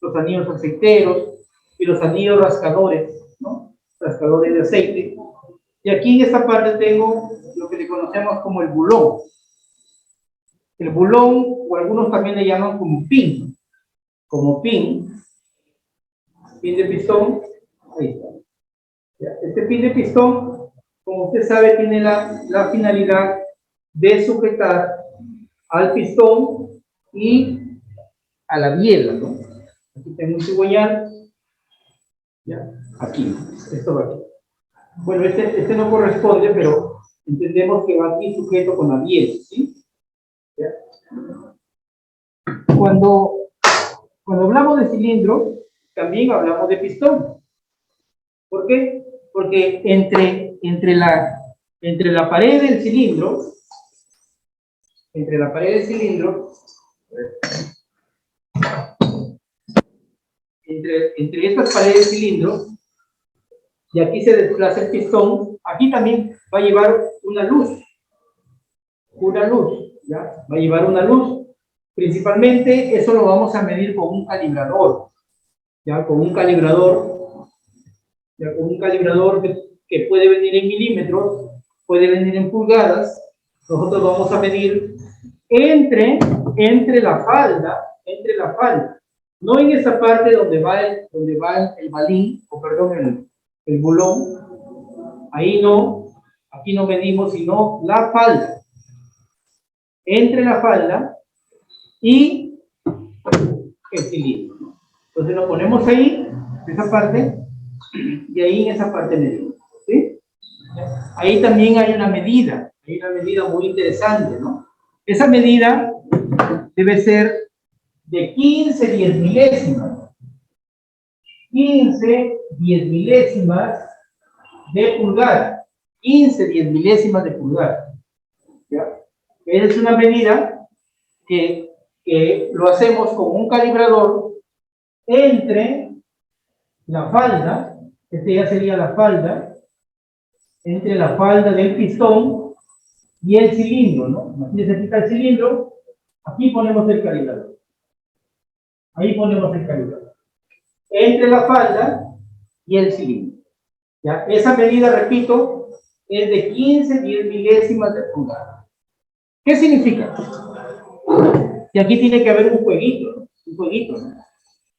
los anillos aceiteros y los anillos rascadores, ¿no? Rascadores de aceite. Y aquí en esta parte tengo lo que le conocemos como el bulón. El bulón, o algunos también le llaman como pin, Pin de pistón, ahí está. Ya, este pin de pistón, como usted sabe, tiene la finalidad de sujetar al pistón y a la biela, ¿no? Aquí tengo un cigüeñal, ya, aquí, esto va aquí. Bueno, este no corresponde, pero entendemos que va aquí sujeto con la biela, ¿sí? ¿Ya? Cuando hablamos de cilindro, también hablamos de pistón. ¿Por qué? Porque entre la pared del cilindro, entre estas paredes del cilindro, y aquí se desplaza el pistón, aquí también va a llevar una luz, ¿ya? Va a llevar una luz. Principalmente eso lo vamos a medir con un calibrador, ¿ya? Con un calibrador que puede venir en milímetros, puede venir en pulgadas. Nosotros vamos a medir entre la falda, no en esa parte donde va el balín, o perdón, el bulón, ahí no, aquí no medimos, sino la falda, entre la falda y el cilindro. Entonces lo ponemos ahí, esa parte, y ahí en esa parte medimos, ¿sí? Ahí también hay una medida muy interesante, ¿no? Esa medida debe ser de 15 10 milésimas. 15 10 milésimas de pulgada. 15 10 milésimas de pulgada. ¿Ya? Es una medida que lo hacemos con un calibrador entre la falda, este ya sería la falda, entre la falda del pistón y el cilindro, ¿no? Aquí se quita el cilindro, aquí ponemos el calibrador. Ahí ponemos el calibrador. Entre la falda y el cilindro. ¿Ya? Esa medida, repito, es de 15 10 milésimas de pulgada. ¿Qué significa? Que aquí tiene que haber un jueguito, ¿no?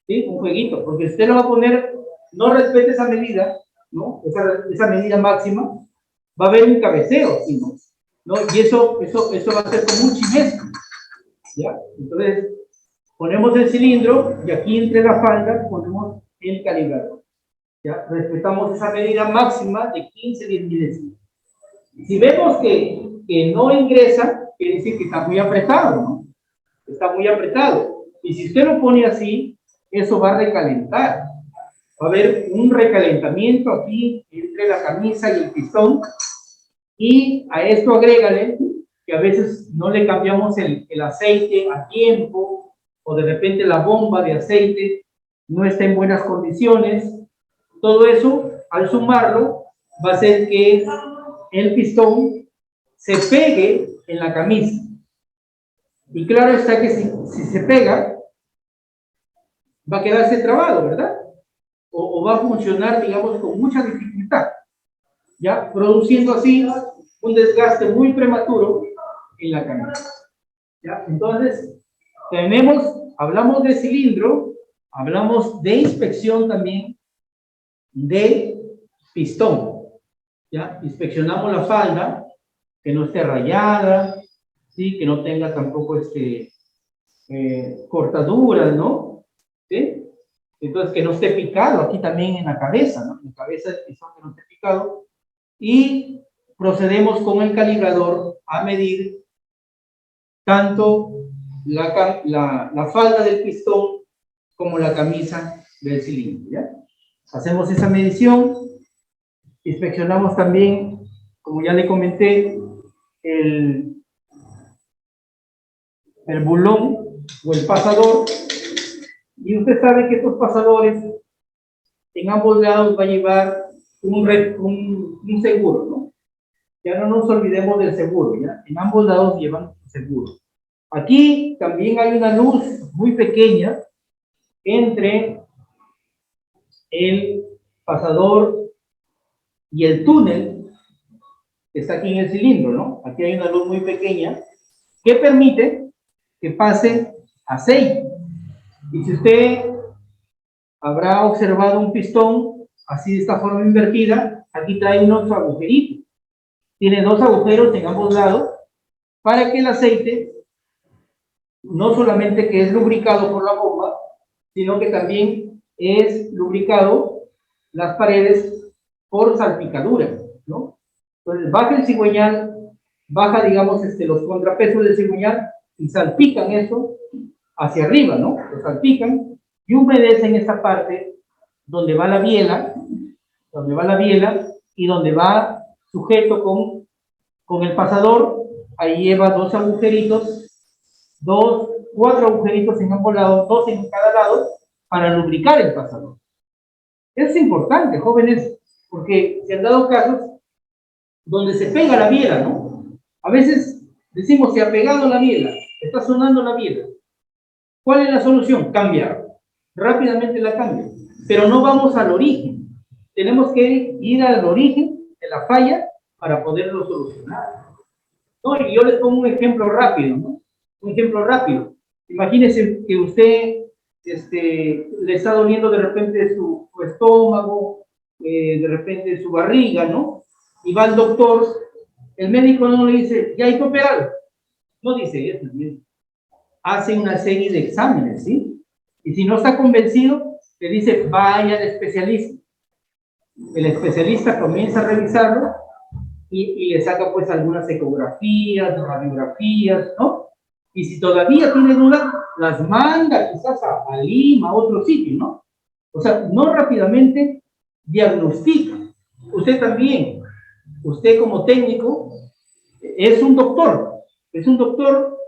¿Sí? Un jueguito, porque usted lo va a poner, no respete esa medida, ¿no? Esa medida máxima, va a haber un cabeceo, ¿sí? ¿No? Y eso va a ser como un chimesco, ¿ya? Entonces, ponemos el cilindro y aquí entre la falda ponemos el calibrador, ¿ya? Respetamos esa medida máxima de 15 10 milésimas. Si vemos que no ingresa, quiere decir que está muy apretado, ¿no? Está muy apretado. Y si usted lo pone así, eso va a recalentar. Va a haber un recalentamiento aquí entre la camisa y el pistón. Y a esto agrégale que a veces no le cambiamos el aceite a tiempo, o de repente la bomba de aceite no está en buenas condiciones. Todo eso, al sumarlo, va a hacer que el pistón se pegue en la camisa. Y claro está que si se pega, va a quedarse trabado, ¿verdad? O va a funcionar, digamos, con mucha dificultad, ¿ya? Produciendo así un desgaste muy prematuro en la camisa, ¿ya? Entonces, hablamos de cilindro, hablamos de inspección también de pistón, ¿ya? Inspeccionamos la falda, que no esté rayada, ¿sí? Que no tenga tampoco cortaduras, ¿no? ¿Sí? Entonces, que no esté picado aquí también en la cabeza, ¿no? En la cabeza del pistón que no esté picado. Y procedemos con el calibrador a medir tanto la falda del pistón como la camisa del cilindro, ¿ya? Hacemos esa medición, inspeccionamos también, como ya le comenté, el bulón o el pasador, y usted sabe que estos pasadores en ambos lados va a llevar un seguro, ¿no? Ya no nos olvidemos del seguro, ¿ya? En ambos lados llevan seguro. Aquí también hay una luz muy pequeña entre el pasador y el túnel que está aquí en el cilindro, ¿no? Aquí hay una luz muy pequeña que permite que pase aceite. Y si usted habrá observado un pistón, así de esta forma invertida. Aquí trae unos agujeritos. Tiene dos agujeros en ambos lados para que el aceite no solamente que es lubricado por la bomba, sino que también es lubricado las paredes por salpicaduras, ¿no? Entonces baja el cigüeñal, baja, digamos, los contrapesos del cigüeñal y salpican eso hacia arriba, ¿no? Lo salpican y humedecen esta parte donde va la biela, y donde va sujeto con el pasador. Ahí lleva dos agujeritos, cuatro agujeritos en ambos lados, dos en cada lado, para lubricar el pasador. Eso es importante, jóvenes, porque se han dado casos donde se pega la biela, ¿no? A veces decimos, se ha pegado la biela, está sonando la biela. ¿Cuál es la solución? Cambiar. Rápidamente la cambio. Pero no vamos al origen. Tenemos que ir al origen de la falla para poderlo solucionar. ¿No? Y yo les pongo un ejemplo rápido, ¿no? Un ejemplo rápido. Imagínense que usted le está doliendo de repente su estómago, de repente su barriga, ¿no? Y va al doctor, el médico no le dice, ya hay que operar. No dice eso, el médico. Hace una serie de exámenes, ¿sí? Y si no está convencido, le dice, vaya al especialista. El especialista comienza a revisarlo y le saca pues algunas ecografías, radiografías, ¿no? Y si todavía tiene dudas, las manda quizás a Lima, a otro sitio, ¿no? O sea, no rápidamente diagnostica. Usted también, usted como técnico, es un doctor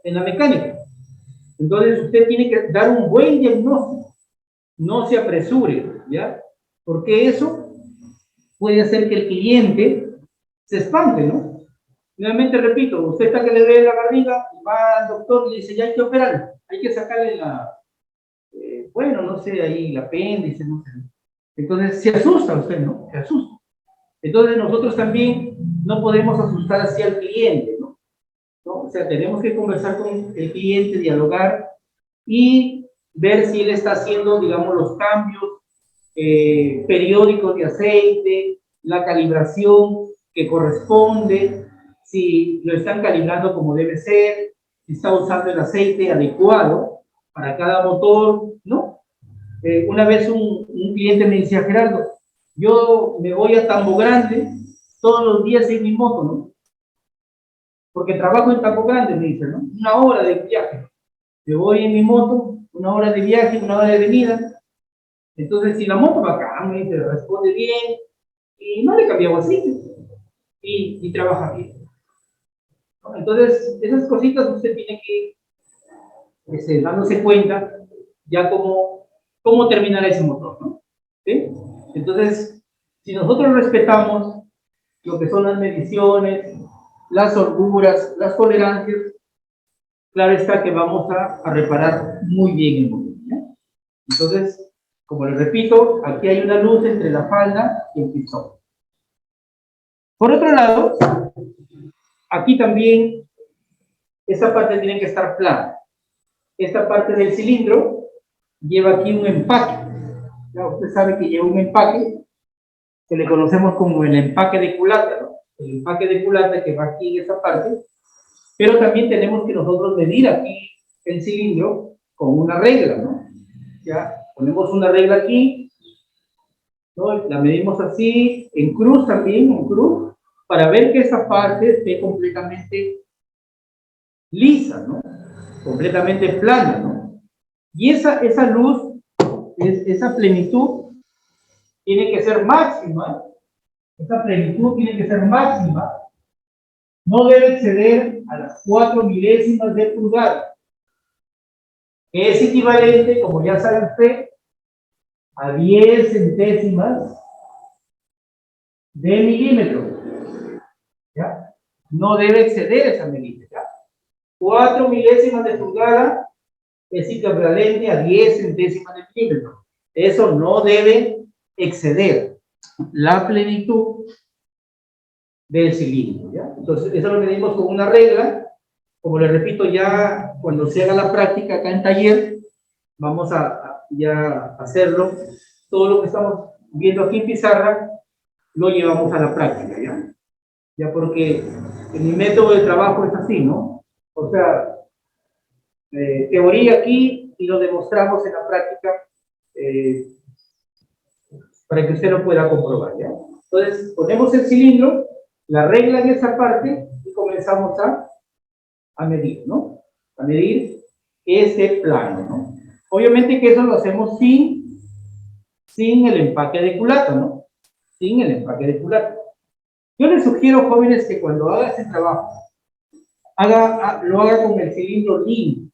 en la mecánica. Entonces usted tiene que dar un buen diagnóstico, no se apresure, ¿ya? Porque eso puede hacer que el cliente se espante, ¿no? Nuevamente repito, usted está que le duele la barriga, va al doctor y le dice, ya hay que operar, hay que sacarle bueno, no sé, ahí el apéndice, no sé. Entonces se asusta usted, ¿no? Se asusta. Entonces nosotros también no podemos asustar así al cliente, ¿no? O sea, tenemos que conversar con el cliente, dialogar y ver si él está haciendo, digamos, los cambios periódicos de aceite, la calibración que corresponde, si lo están calibrando como debe ser, si está usando el aceite adecuado para cada motor, ¿no? Una vez un cliente me decía, Gerardo, yo me voy a Tambo Grande todos los días en mi moto, ¿no? Porque trabajo en Tambo Grande, me dice, ¿no? Una hora de viaje. Yo voy en mi moto, una hora de viaje, una hora de venida. Entonces, si la moto va acá, me dice, responde bien, y no le cambiamos aceite, y trabaja bien. ¿No? Entonces, esas cositas usted tiene que dándose cuenta ya cómo terminar ese motor, ¿no? ¿Sí? Entonces, si nosotros respetamos lo que son las mediciones, las holguras, las tolerancias, claro está que vamos a reparar muy bien el motor, ¿no? Entonces, como les repito, aquí hay una luz entre la falda y el pistón. Por otro lado, aquí también, esta parte tiene que estar plana. Esta parte del cilindro lleva aquí un empaque. Ya usted sabe que lleva un empaque que le conocemos como el empaque de culata, ¿no? El empaque de culata que va aquí en esta parte. Pero también tenemos que nosotros medir aquí el cilindro con una regla, ¿no? Ya ponemos una regla aquí, ¿no? La medimos así, en cruz también, en cruz, para ver que esa parte esté completamente lisa, ¿no? Completamente plana, ¿no? Y esa luz, esa plenitud, tiene que ser máxima. Esa plenitud tiene que ser máxima. No debe exceder a las 4 milésimas de pulgada, que es equivalente, como ya sabe usted, a 10 centésimas de milímetro. ¿Ya? No debe exceder esa medida. ¿Ya? 4 milésimas de pulgada es equivalente a 10 centésimas de milímetro. Eso no debe exceder la plenitud del cilindro. ¿Ya? Entonces, eso lo medimos con una regla. Como les repito, ya cuando se haga la práctica acá en taller, vamos a ya hacerlo. Todo lo que estamos viendo aquí en pizarra lo llevamos a la práctica, ¿ya? Ya porque mi método de trabajo es así, ¿no? O sea, teoría aquí y lo demostramos en la práctica eh, para que usted lo pueda comprobar, ¿ya? Entonces, ponemos el cilindro, la regla en esa parte y comenzamos a medir, ¿no? A medir ese plano, ¿no? Obviamente que eso lo hacemos sin el empaque de culato, ¿no? Sin el empaque de culato. Yo les sugiero, jóvenes, que cuando haga ese trabajo, lo haga con el cilindro limpio,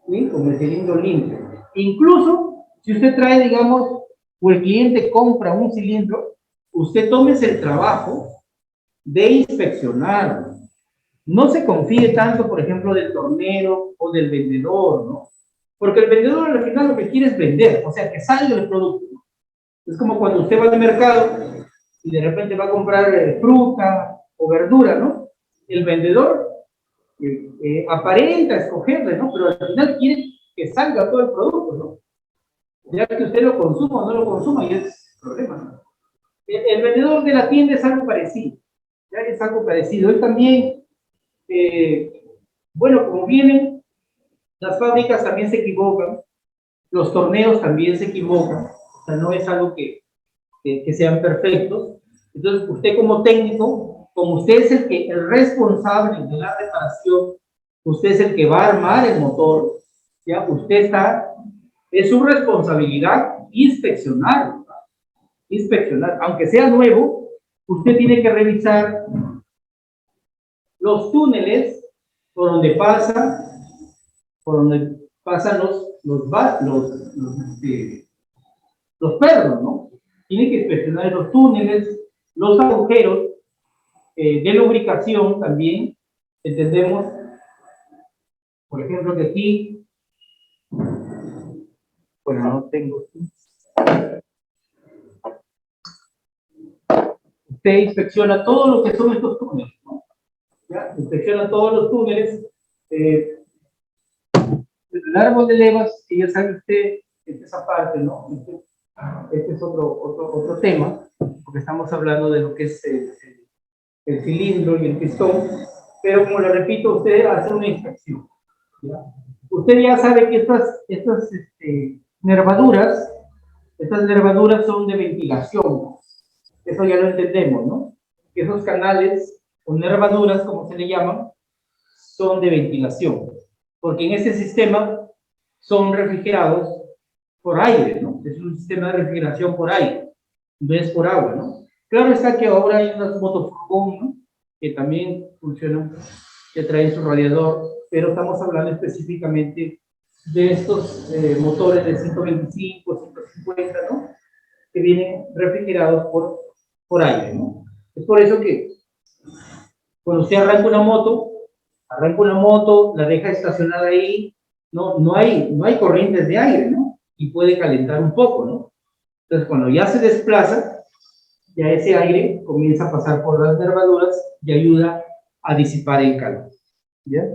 ¿sí? Con el cilindro limpio. Incluso, si usted trae, digamos, o el cliente compra un cilindro, usted tómese el trabajo de inspeccionarlo. No se confíe tanto, por ejemplo, del tornero o del vendedor, ¿no? Porque el vendedor al final lo que quiere es vender, o sea, que salga el producto. Es como cuando usted va al mercado y de repente va a comprar fruta o verdura, ¿no? El vendedor aparenta escogerle, ¿no? Pero al final quiere que salga todo el producto, ¿no? Ya que usted lo consuma o no lo consuma, y es problema, ¿no? El vendedor de la tienda es algo parecido, ya es algo parecido. Él también, bueno, como vienen, las fábricas también se equivocan, los torneos también se equivocan, o sea, no es algo que sean perfectos. Entonces, usted como técnico, como usted es el responsable de la reparación, usted es el que va a armar el motor, ¿ya? Es su responsabilidad inspeccionar, aunque sea nuevo, usted tiene que revisar los túneles por donde pasan los perros, ¿no? Tiene que inspeccionar los túneles, los agujeros de lubricación también. Entendemos, por ejemplo, que aquí, bueno, no tengo. Usted inspecciona todo lo que son estos túneles, ¿no? ¿Ya? Inspecciona todos los túneles. El árbol de levas, que ya sabe usted, es esa parte, ¿no? Este es otro tema, porque estamos hablando de lo que es el cilindro y el pistón, pero como le repito, usted hace una inspección, ¿ya? Usted ya sabe que estas nervaduras son de ventilación, eso ya lo entendemos, ¿no? Que esos canales o nervaduras, como se le llaman, son de ventilación, porque en este sistema son refrigerados por aire, ¿no? Es un sistema de refrigeración por aire, no es por agua, ¿no? Claro está que ahora hay unas motofurgón, ¿no? Que también funcionan, que traen su radiador, pero estamos hablando específicamente de estos motores de 125, 150, ¿no? Que vienen refrigerados por aire, ¿no? Es por eso que cuando usted arranca una moto, la deja estacionada ahí, no hay corrientes de aire, ¿no? Y puede calentar un poco, ¿no? Entonces, cuando ya se desplaza, ya ese aire comienza a pasar por las nervaduras y ayuda a disipar el calor, ¿ya?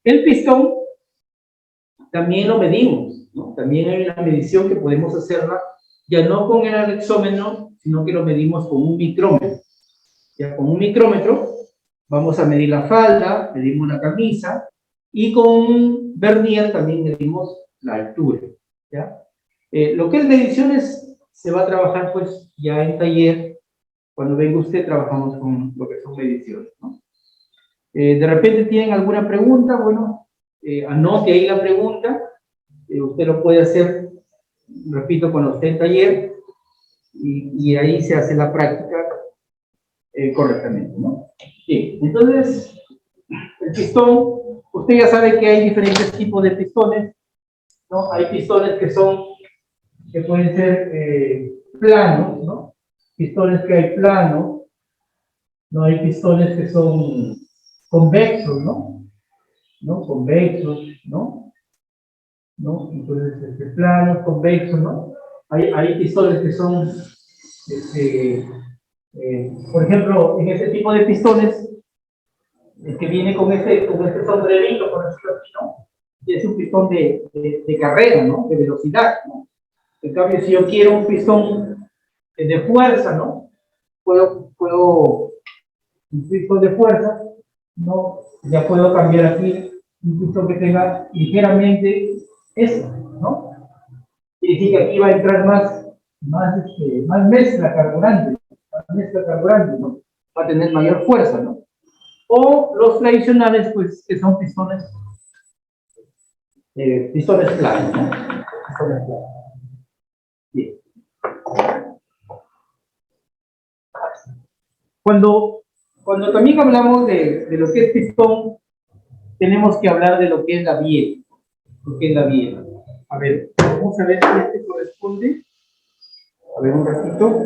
El pistón también lo medimos, ¿no? También hay una medición que podemos hacerla, ya no con el anexómetro, sino que lo medimos con un micrómetro. Ya con un micrómetro vamos a medir la falda, medimos la camisa, y con un vernier también medimos la altura, ¿ya? Lo que es mediciones se va a trabajar pues ya en taller. Cuando venga usted trabajamos con lo que son mediciones, ¿no? De repente tienen alguna pregunta, bueno, anote ahí la pregunta, usted lo puede hacer, repito, cuando esté en taller, y ahí se hace la práctica correctamente, ¿no? Bien, entonces, el pistón, usted ya sabe que hay diferentes tipos de pistones, ¿no? Hay pistones que pueden ser planos, ¿no? Pistones que hay planos, ¿no? Hay pistones que son convexos, ¿no? Convexos, ¿no? Entonces, planos, convexos, ¿no? Hay pistones que son, por ejemplo, en este tipo de pistones, que viene con este sombrerito, por decirlo así, ¿no? es un pistón de carrera, ¿no? De velocidad, ¿no? En cambio, si yo quiero un pistón de fuerza, ¿no? Puedo un pistón de fuerza, ¿no? Ya puedo cambiar aquí un pistón que tenga ligeramente eso, ¿no? Quiere decir que aquí va a entrar más mezcla carburante, ¿no? Va a tener mayor fuerza, ¿no? O los tradicionales, pues, que son pistones planos, ¿no? Pistones planos. Bien. Cuando también hablamos de lo que es pistón, tenemos que hablar de lo que es la biela. Lo que es la biela. A ver, vamos a ver si este corresponde. A ver un ratito.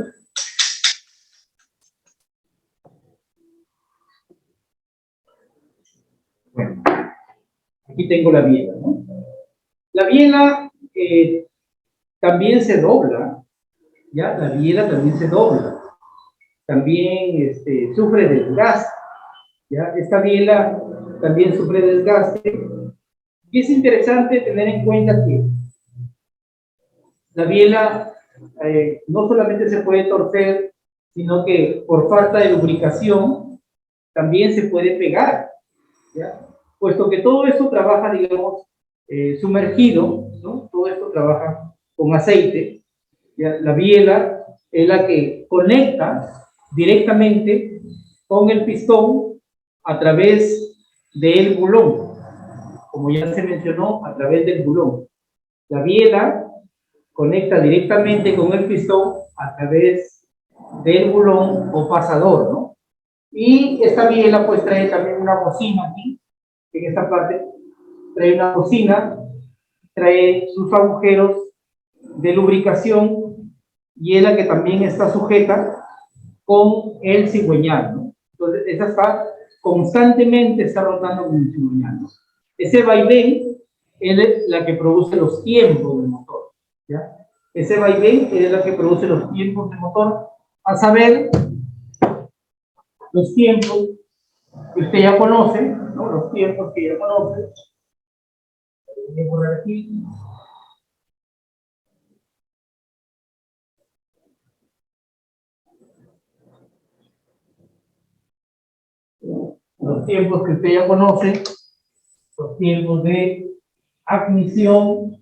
Bueno, aquí tengo la biela, ¿no? La biela también se dobla, ¿ya? La biela también se dobla. También sufre desgaste, ¿ya? Esta biela también sufre desgaste. Y es interesante tener en cuenta que la biela no solamente se puede torcer, sino que por falta de lubricación también se puede pegar, ¿ya? Puesto que todo esto trabaja, digamos, sumergido, ¿no? Todo esto trabaja con aceite, ¿ya? La biela es la que conecta directamente con el pistón a través del bulón, como ya se mencionó, a través del bulón. La biela conecta directamente con el pistón a través del bulón o pasador, ¿no? Y esta biela pues trae también una bocina aquí, en esta parte, trae una bocina, trae sus agujeros de lubricación y es la que también está sujeta con el cigüeñal, ¿no? Entonces, esa está constantemente está rotando con el cigüeñal, ¿no? Ese vaivén es la que produce los tiempos del motor, ¿ya? Ese vaivén es la que produce los tiempos del motor, a saber, los tiempos que usted ya conoce, ¿no? Los tiempos que ya conoce. Voy a poner aquí. Los tiempos que usted ya conoce, los tiempos de admisión,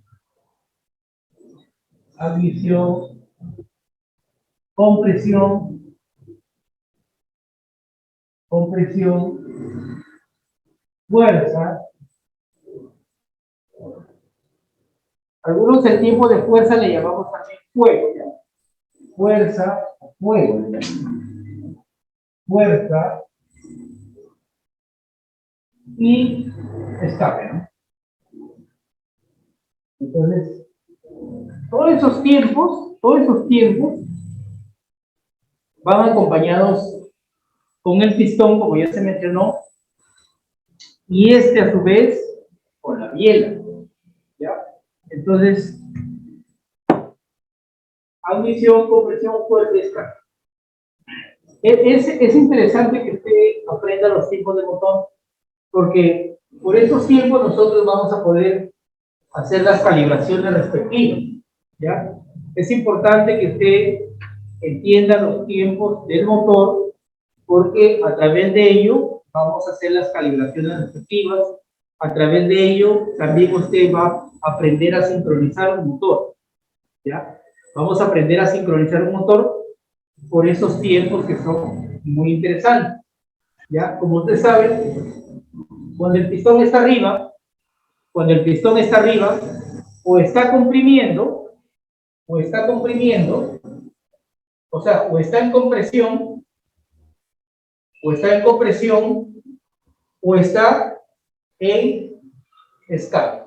compresión, fuerza. Algunos el tiempo de fuerza le llamamos también fuego, ¿ya? Fuerza, fuego, ¿ya? Fuerza y escape, ¿no? Entonces, todos esos tiempos van acompañados con el pistón, como ya se mencionó, y a su vez con la biela, ¿ya? Entonces, admisión, compresión, fuerza, escape. Es interesante que usted aprenda los tiempos de motor, porque por estos tiempos nosotros vamos a poder hacer las calibraciones respectivas, ¿ya? Es importante que usted entienda los tiempos del motor, porque a través de ello vamos a hacer las calibraciones respectivas, a través de ello también usted va a aprender a sincronizar un motor, ¿ya? Vamos a aprender a sincronizar un motor por esos tiempos que son muy interesantes, ¿ya? Como usted sabe, cuando el pistón está arriba, o está comprimiendo, o sea, o está en compresión, o está en escape,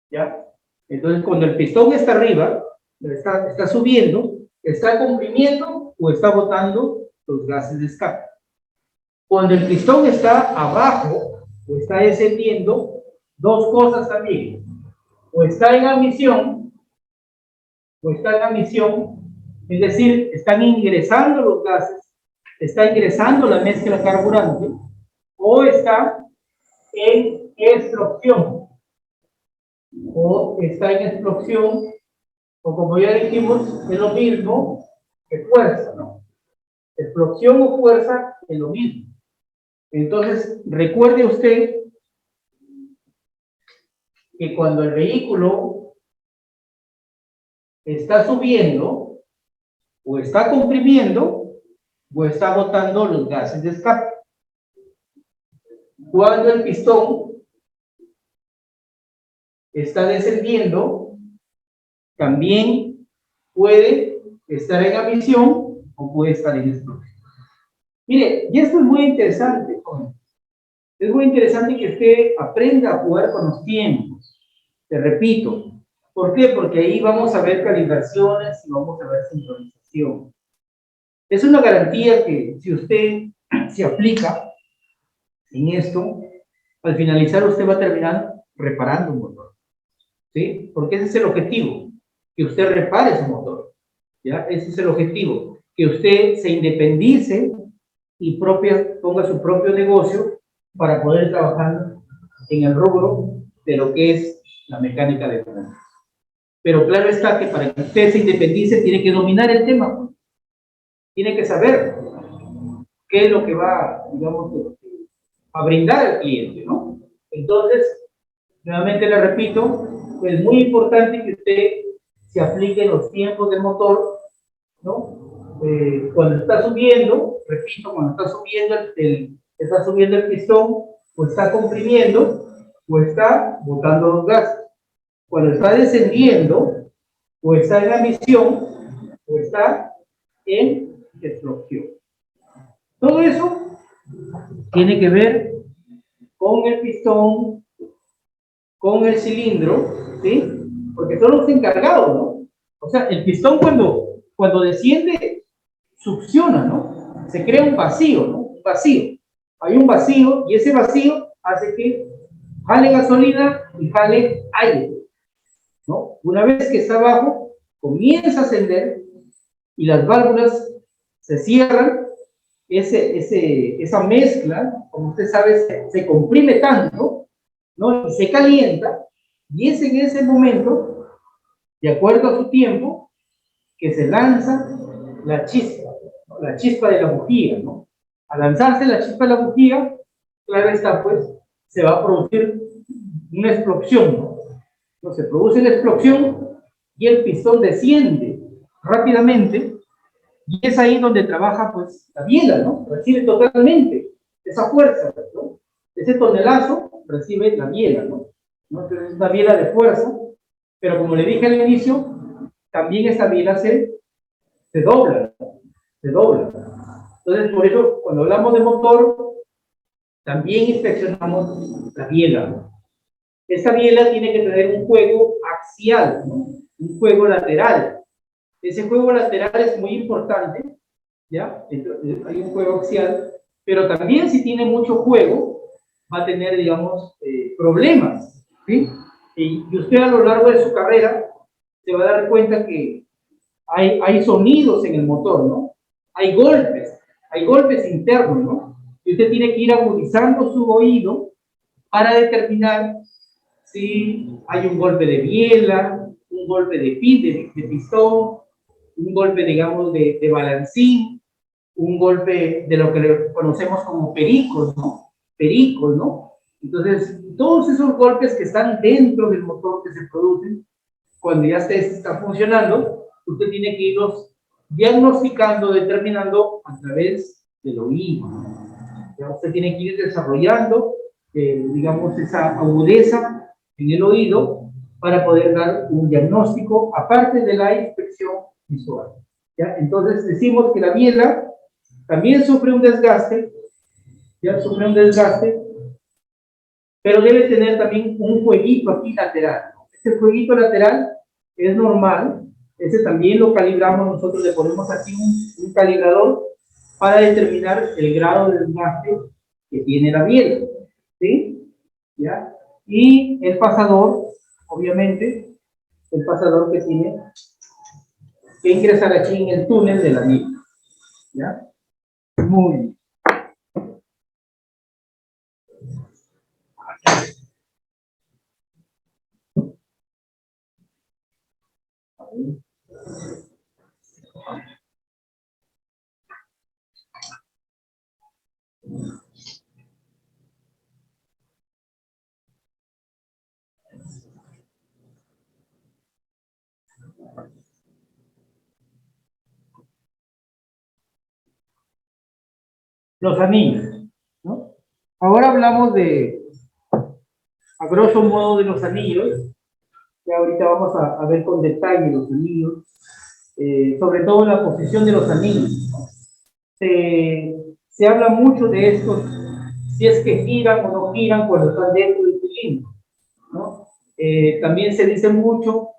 ¿ya? Entonces, cuando el pistón está arriba, está subiendo, está comprimiendo o está botando los gases de escape. Cuando el pistón está abajo o está descendiendo, dos cosas también. O está en admisión, es decir, están ingresando los gases, está ingresando la mezcla carburante, o está en explosión, o está en explosión, o como ya dijimos, es lo mismo que fuerza, ¿no? Explosión o fuerza es lo mismo. Entonces, recuerde usted que cuando el vehículo está subiendo, o está comprimiendo, o está botando los gases de escape. Cuando el pistón está descendiendo, también puede estar en emisión o puede estar en explosión. Mire, y esto es muy interesante, joven. Es muy interesante que usted aprenda a jugar con los tiempos. Te repito. ¿Por qué? Porque ahí vamos a ver calibraciones y vamos a ver sincronización. Es una garantía que si usted se aplica en esto, al finalizar usted va a terminar reparando un motor. ¿Sí? Porque ese es el objetivo, que usted repare su motor. ¿Ya? Ese es el objetivo, que usted se independice y ponga su propio negocio para poder trabajar en el rubro de lo que es la mecánica de motores. Pero claro está que para que usted se independice tiene que dominar el tema, tiene que saber qué es lo que va, digamos, a brindar al cliente, ¿no? Entonces, nuevamente le repito, es muy importante que usted se aplique los tiempos del motor, ¿no? Cuando está subiendo, repito, cuando está subiendo el pistón, o está comprimiendo, o está botando los gases. Cuando está descendiendo, o está en emisión, o está en explosión. Todo eso tiene que ver con el pistón, con el cilindro, ¿sí? Porque son los encargados, ¿no? O sea, el pistón cuando desciende, succiona, ¿no? Se crea un vacío, ¿no? Un vacío. Hay un vacío y ese vacío hace que jale gasolina y jale aire, ¿no? Una vez que está abajo, comienza a ascender y las válvulas se cierran, esa mezcla, como usted sabe, se comprime tanto, ¿no? Y se calienta, y es en ese momento, de acuerdo a su tiempo, que se lanza la chispa, ¿no? La chispa de la bujía, ¿no? Al lanzarse la chispa de la bujía, claro está, pues, se va a producir una explosión, ¿no? Entonces, se produce la explosión y el pistón desciende rápidamente, y es ahí donde trabaja, pues, la biela, ¿no? Recibe totalmente esa fuerza, ¿no? Ese tonelazo recibe la biela, ¿no? Entonces, es una biela de fuerza, pero como le dije al inicio, también esa biela se dobla, ¿no? Se dobla. Entonces, por eso, cuando hablamos de motor, también inspeccionamos la biela, ¿no? Esta biela tiene que tener un juego axial, ¿no? Un juego lateral. Ese juego lateral es muy importante, ¿ya? Entonces, hay un juego axial, pero también si tiene mucho juego, va a tener, digamos, problemas, ¿sí? Y usted a lo largo de su carrera se va a dar cuenta que hay sonidos en el motor, ¿no? Hay golpes internos, ¿no? Y usted tiene que ir agudizando su oído para determinar si hay un golpe de biela, un golpe de pistón, un golpe, digamos, de balancín, un golpe de lo que conocemos como pericos, ¿no? Pericos, ¿no? Entonces, todos esos golpes que están dentro del motor que se producen, cuando ya está funcionando, usted tiene que irlos diagnosticando, determinando a través del oído. Ya usted tiene que ir desarrollando, digamos, esa agudeza en el oído para poder dar un diagnóstico, aparte de la inspección visual. ¿Ya? Entonces, decimos que la biela también sufre un desgaste, ya sufre un desgaste, pero debe tener también un jueguito aquí lateral. Este jueguito lateral es normal, ese también lo calibramos nosotros, le ponemos aquí un calibrador para determinar el grado de desgaste que tiene la biela, ¿sí? ¿Ya? Y el pasador, obviamente, el pasador que tiene que ingresar aquí en el túnel de la biela, ¿ya? Muy bien. Los anillos, ¿no? Ahora hablamos a grosso modo, de los anillos. Ya ahorita vamos a ver con detalle los anillos, sobre todo la posición de los anillos. Se habla mucho de estos, si es que giran o no giran cuando están dentro del cilindro, ¿no? También se dice mucho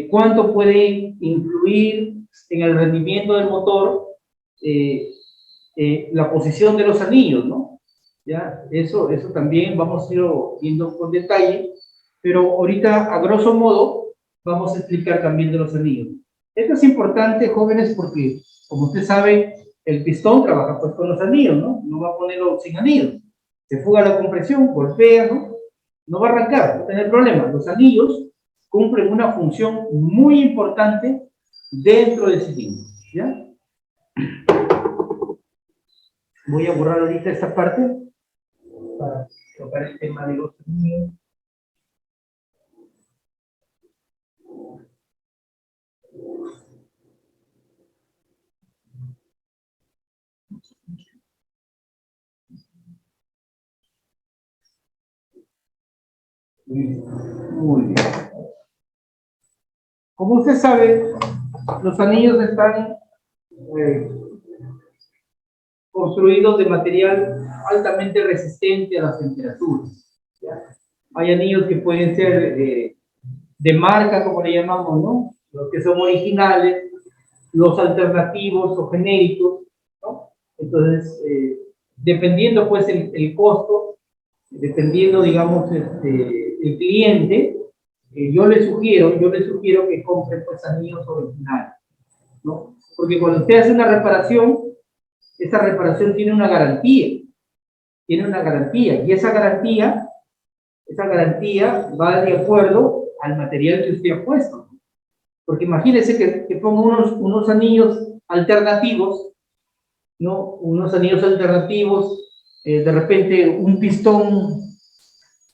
cuánto puede influir en el rendimiento del motor la posición de los anillos, ¿no? Ya, eso también vamos a ir viendo con detalle, pero ahorita, a grosso modo, vamos a explicar también de los anillos. Esto es importante, jóvenes, porque, como usted sabe, el pistón trabaja pues con los anillos, ¿no? No va a ponerlo sin anillos. Se fuga la compresión, golpea, ¿no? No va a arrancar, no va a tener problemas. Los anillos cumplen una función muy importante dentro del cilindro, ¿ya? Voy a borrar ahorita esta parte para tocar el tema de los anillos. Muy bien. Como usted sabe, los anillos están construidos de material altamente resistente a las temperaturas, ¿ya? Hay anillos que pueden ser de marca, como le llamamos, ¿no? Los que son originales, los alternativos o genéricos, ¿no? Entonces, dependiendo pues el costo, dependiendo, digamos, el cliente, yo le sugiero que compre pues anillos originales, ¿no? Porque cuando usted hace una reparación, esa reparación tiene una garantía, y esa garantía va de acuerdo al material que usted ha puesto. Porque imagínese que ponga unos anillos alternativos, ¿no? Unos anillos alternativos, de repente un pistón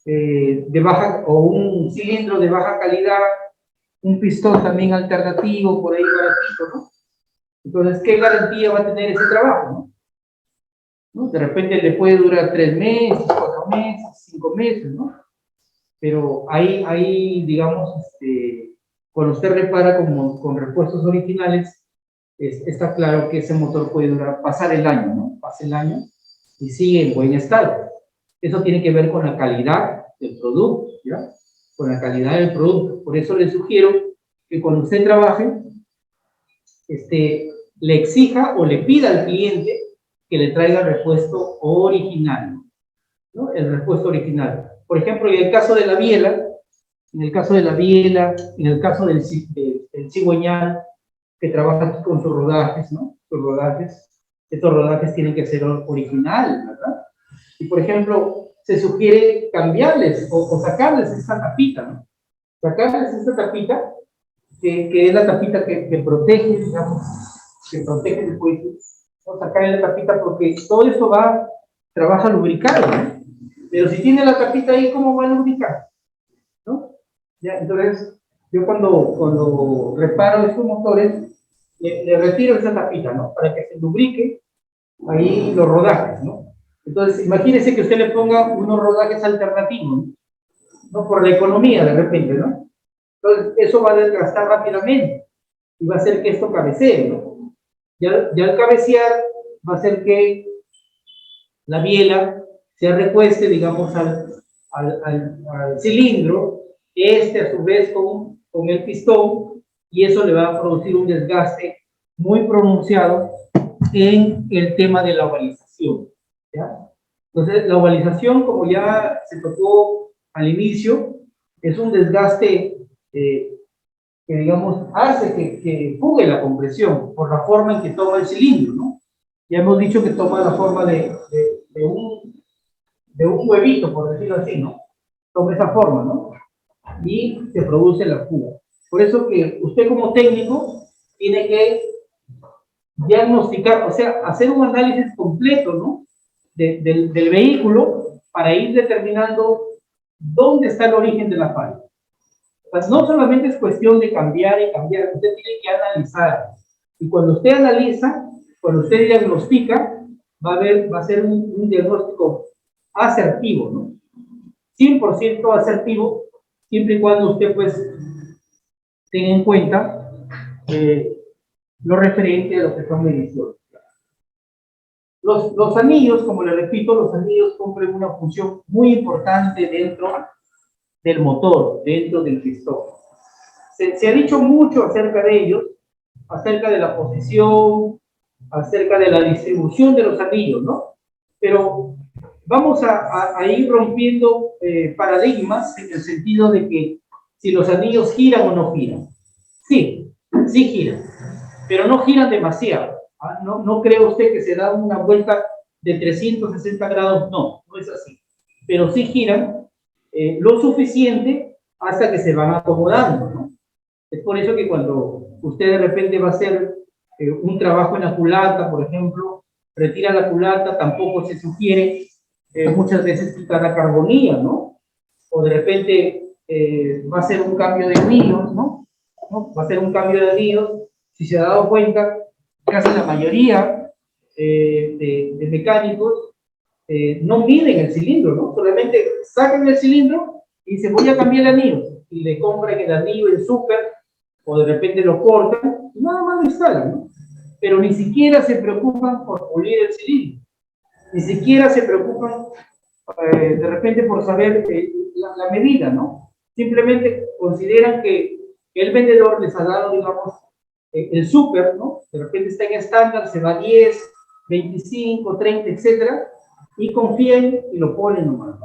de baja, o un cilindro de baja calidad, un pistón también alternativo, por ahí baratito, ¿no? Entonces, ¿qué garantía va a tener ese trabajo, no? De repente le puede durar 3 meses, 4 meses, 5 meses, ¿no? Pero ahí digamos, cuando usted repara con repuestos originales, está claro que ese motor puede pasar el año, ¿no? Pasa el año y sigue en buen estado. Eso tiene que ver con la calidad del producto, ¿ya? Con la calidad del producto. Por eso le sugiero que cuando usted trabaje, le exija o le pida al cliente que le traiga el repuesto original, ¿no? El repuesto original. Por ejemplo, en el caso de la biela, en el caso del cigüeñal, que trabaja con sus rodajes, ¿no? Estos rodajes tienen que ser originales, ¿verdad? Y por ejemplo, se sugiere cambiarles o sacarles esta tapita, ¿no? Sacarles esta tapita, que es la tapita que protege, digamos, que protege el cuello, ¿no? Sacarle la tapita porque todo eso trabaja lubricado, ¿no? Pero si tiene la tapita ahí, ¿cómo va a lubricar? ¿No? Ya, entonces, yo cuando reparo estos motores, le retiro esa tapita, ¿no? Para que se lubrique ahí los rodajes, ¿no? Entonces, imagínese que usted le ponga unos rodajes alternativos, ¿no? Por la economía, de repente, ¿no? Entonces, eso va a desgastar rápidamente y va a hacer que esto cabecee, ¿no? Ya al cabecear, va a hacer que la biela se recueste, digamos, al cilindro, a su vez con el pistón, y eso le va a producir un desgaste muy pronunciado en el tema de la ovalización, ¿ya? Entonces, la ovalización, como ya se tocó al inicio, es un desgaste que, digamos, hace que fugue la compresión por la forma en que toma el cilindro, ¿no? Ya hemos dicho que toma la forma de un huevito, por decirlo así, ¿no? Toma esa forma, ¿no? Y se produce la fuga. Por eso que usted como técnico tiene que diagnosticar, o sea, hacer un análisis completo, ¿no? Del vehículo para ir determinando dónde está el origen de la falla. Pues no solamente es cuestión de cambiar y cambiar, usted tiene que analizar. Y cuando usted analiza, cuando usted diagnostica, va a ser un diagnóstico asertivo, ¿no? 100% asertivo, siempre y cuando usted pues tenga en cuenta lo referente a lo que son mediciones. Los anillos, como le repito, los anillos cumplen una función muy importante dentro del motor, dentro del pistón. Se ha dicho mucho acerca de ellos, acerca de la posición, acerca de la distribución de los anillos, ¿no? Pero vamos a ir rompiendo paradigmas en el sentido de que si los anillos giran o no giran. Sí, sí giran, pero no giran demasiado. No cree usted que se da una vuelta de 360 grados, no es así. Pero sí giran lo suficiente hasta que se van acomodando, ¿no? Es por eso que cuando usted de repente va a hacer un trabajo en la culata, por ejemplo, retira la culata, tampoco se sugiere muchas veces quitar la carbonilla, ¿no? O de repente va a ser un cambio de anillos, ¿no? Va a ser un cambio de anillos. Si se ha dado cuenta, casi la mayoría de mecánicos no miden el cilindro, ¿no? Solamente sacan el cilindro y dicen, voy a cambiar el anillo. Y le compran el anillo en súper, o de repente lo cortan, y nada más lo instalan, ¿no? Pero ni siquiera se preocupan por pulir el cilindro. Ni siquiera se preocupan de repente por saber la medida, ¿no? Simplemente consideran que el vendedor les ha dado, digamos, el súper, ¿no? De repente está en estándar, se va a 10, 25, 30, etcétera, y confían y lo ponen nomás.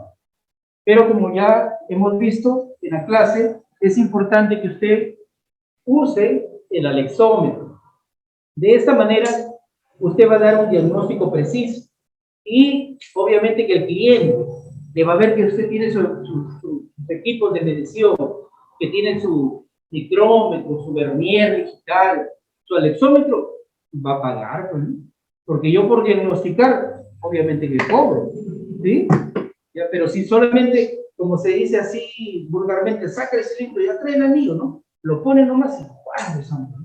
Pero como ya hemos visto en la clase, es importante que usted use el alexómetro. De esta manera, usted va a dar un diagnóstico preciso y obviamente que el cliente le va a ver que usted tiene sus equipos de medición, que tiene su micrómetro, su vernier digital, su alexómetro, va a pagar, pues, ¿no? Porque yo por diagnosticar, obviamente que cobro, ¿sí? Ya, pero si solamente, como se dice así vulgarmente, saca el cilindro y ya trae el anillo, ¿no? Lo pone nomás y ¡guau! Santo!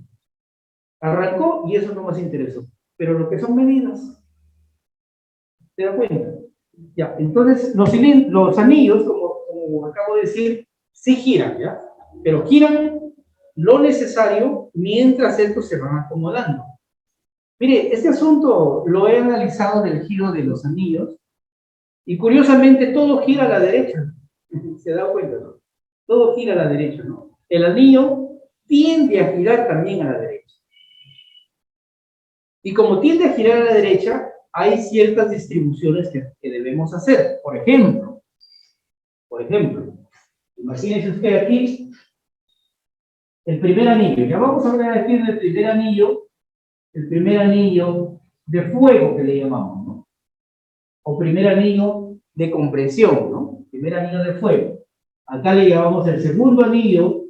Arrancó y eso no más interesó. Pero lo que son medidas, ¿te das cuenta? Ya, entonces los anillos, como acabo de decir, sí giran, ¿ya? Pero giran lo necesario mientras estos se van acomodando. Mire, este asunto lo he analizado del giro de los anillos y curiosamente todo gira a la derecha. ¿Se da cuenta, no? Todo gira a la derecha, ¿no? El anillo tiende a girar también a la derecha. Y como tiende a girar a la derecha, hay ciertas distribuciones que debemos hacer. Por ejemplo, imagínese usted aquí el primer anillo. Ya vamos a hablar aquí del el primer anillo de fuego que le llamamos, ¿no? O primer anillo de compresión, ¿no? Primer anillo de fuego. Acá le llamamos el segundo anillo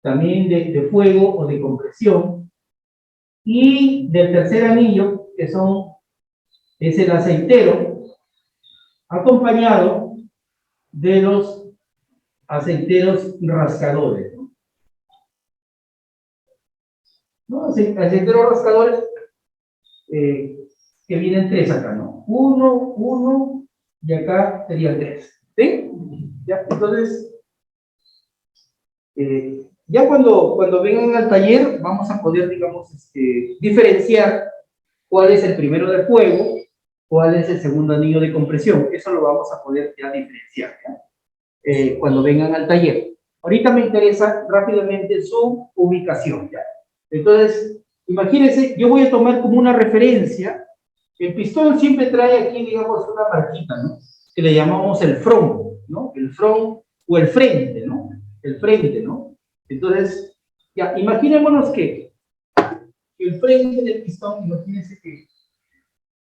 también de fuego o de compresión, y del tercer anillo, es el aceitero, acompañado de los aceiteros rascadores, ¿no? Aceiteros rascadores que vienen tres acá, ¿no? Uno, y acá serían tres, ¿sí? Ya, entonces, ya cuando vengan al taller, vamos a poder, digamos, diferenciar cuál es el primero de fuego, cuál es el segundo anillo de compresión. Eso lo vamos a poder ya diferenciar, ¿ya? Cuando vengan al taller. Ahorita me interesa rápidamente su ubicación, ¿ya? Entonces, imagínense, yo voy a tomar como una referencia, el pistón siempre trae aquí, digamos, una marquita, ¿no? Que le llamamos el front, ¿no? El front o el frente, ¿no? El frente, ¿no? Entonces, ya, imaginémonos que el frente del pistón, imagínense que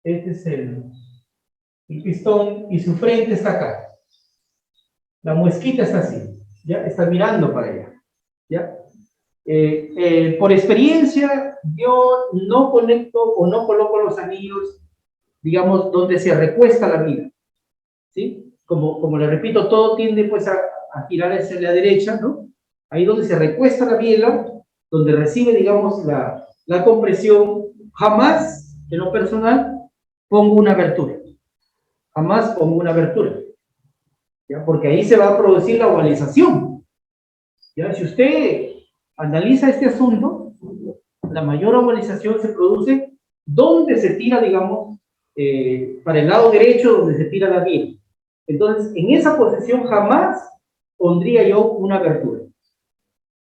este es el pistón y su frente está acá. La muesquita está así. ya está mirando para allá, ya. Por experiencia, yo no conecto o no coloco los anillos, digamos, donde se recuesta la vida, ¿sí? Como le repito, todo tiende pues a girar hacia la derecha, ¿no? Ahí donde se recuesta la biela, donde recibe, digamos, la compresión, jamás, en lo personal, pongo una abertura. Jamás pongo una abertura, ¿ya? Porque ahí se va a producir la ovalización, ¿ya? Si usted analiza este asunto, la mayor ovalización se produce donde se tira, digamos, para el lado derecho, donde se tira la biela. Entonces, en esa posición jamás pondría yo una abertura,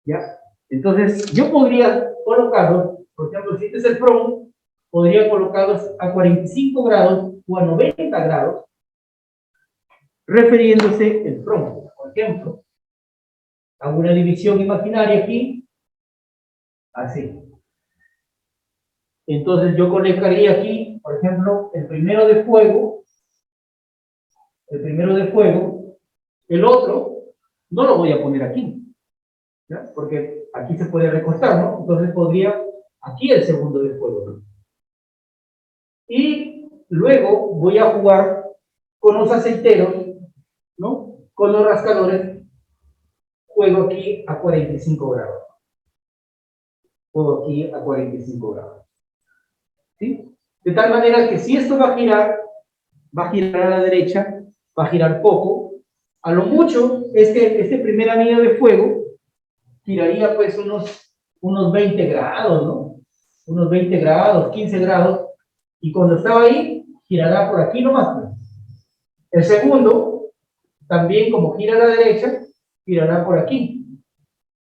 ¿ya? Entonces, yo podría colocarlo, por ejemplo, si este es el front, podría colocarlos a 45 grados o a 90 grados, refiriéndose el front. Por ejemplo, hago una división imaginaria aquí, así. Entonces, yo colocaría aquí, por ejemplo, el primero de fuego, el otro no lo voy a poner aquí, ¿ya? Porque aquí se puede recostar, ¿no? Entonces podría aquí el segundo de fuego, ¿no? Y luego voy a jugar con los aceiteros, ¿no? Con los rascadores, juego aquí a 45 grados. Juego aquí a 45 grados. ¿Sí? De tal manera que si esto va a girar a la derecha, va a girar poco. A lo mucho, este primer anillo de fuego giraría pues unos 20 grados, ¿no? Unos 20 grados, 15 grados. Y cuando estaba ahí, girará por aquí nomás. El segundo, también como gira a la derecha, girará por aquí.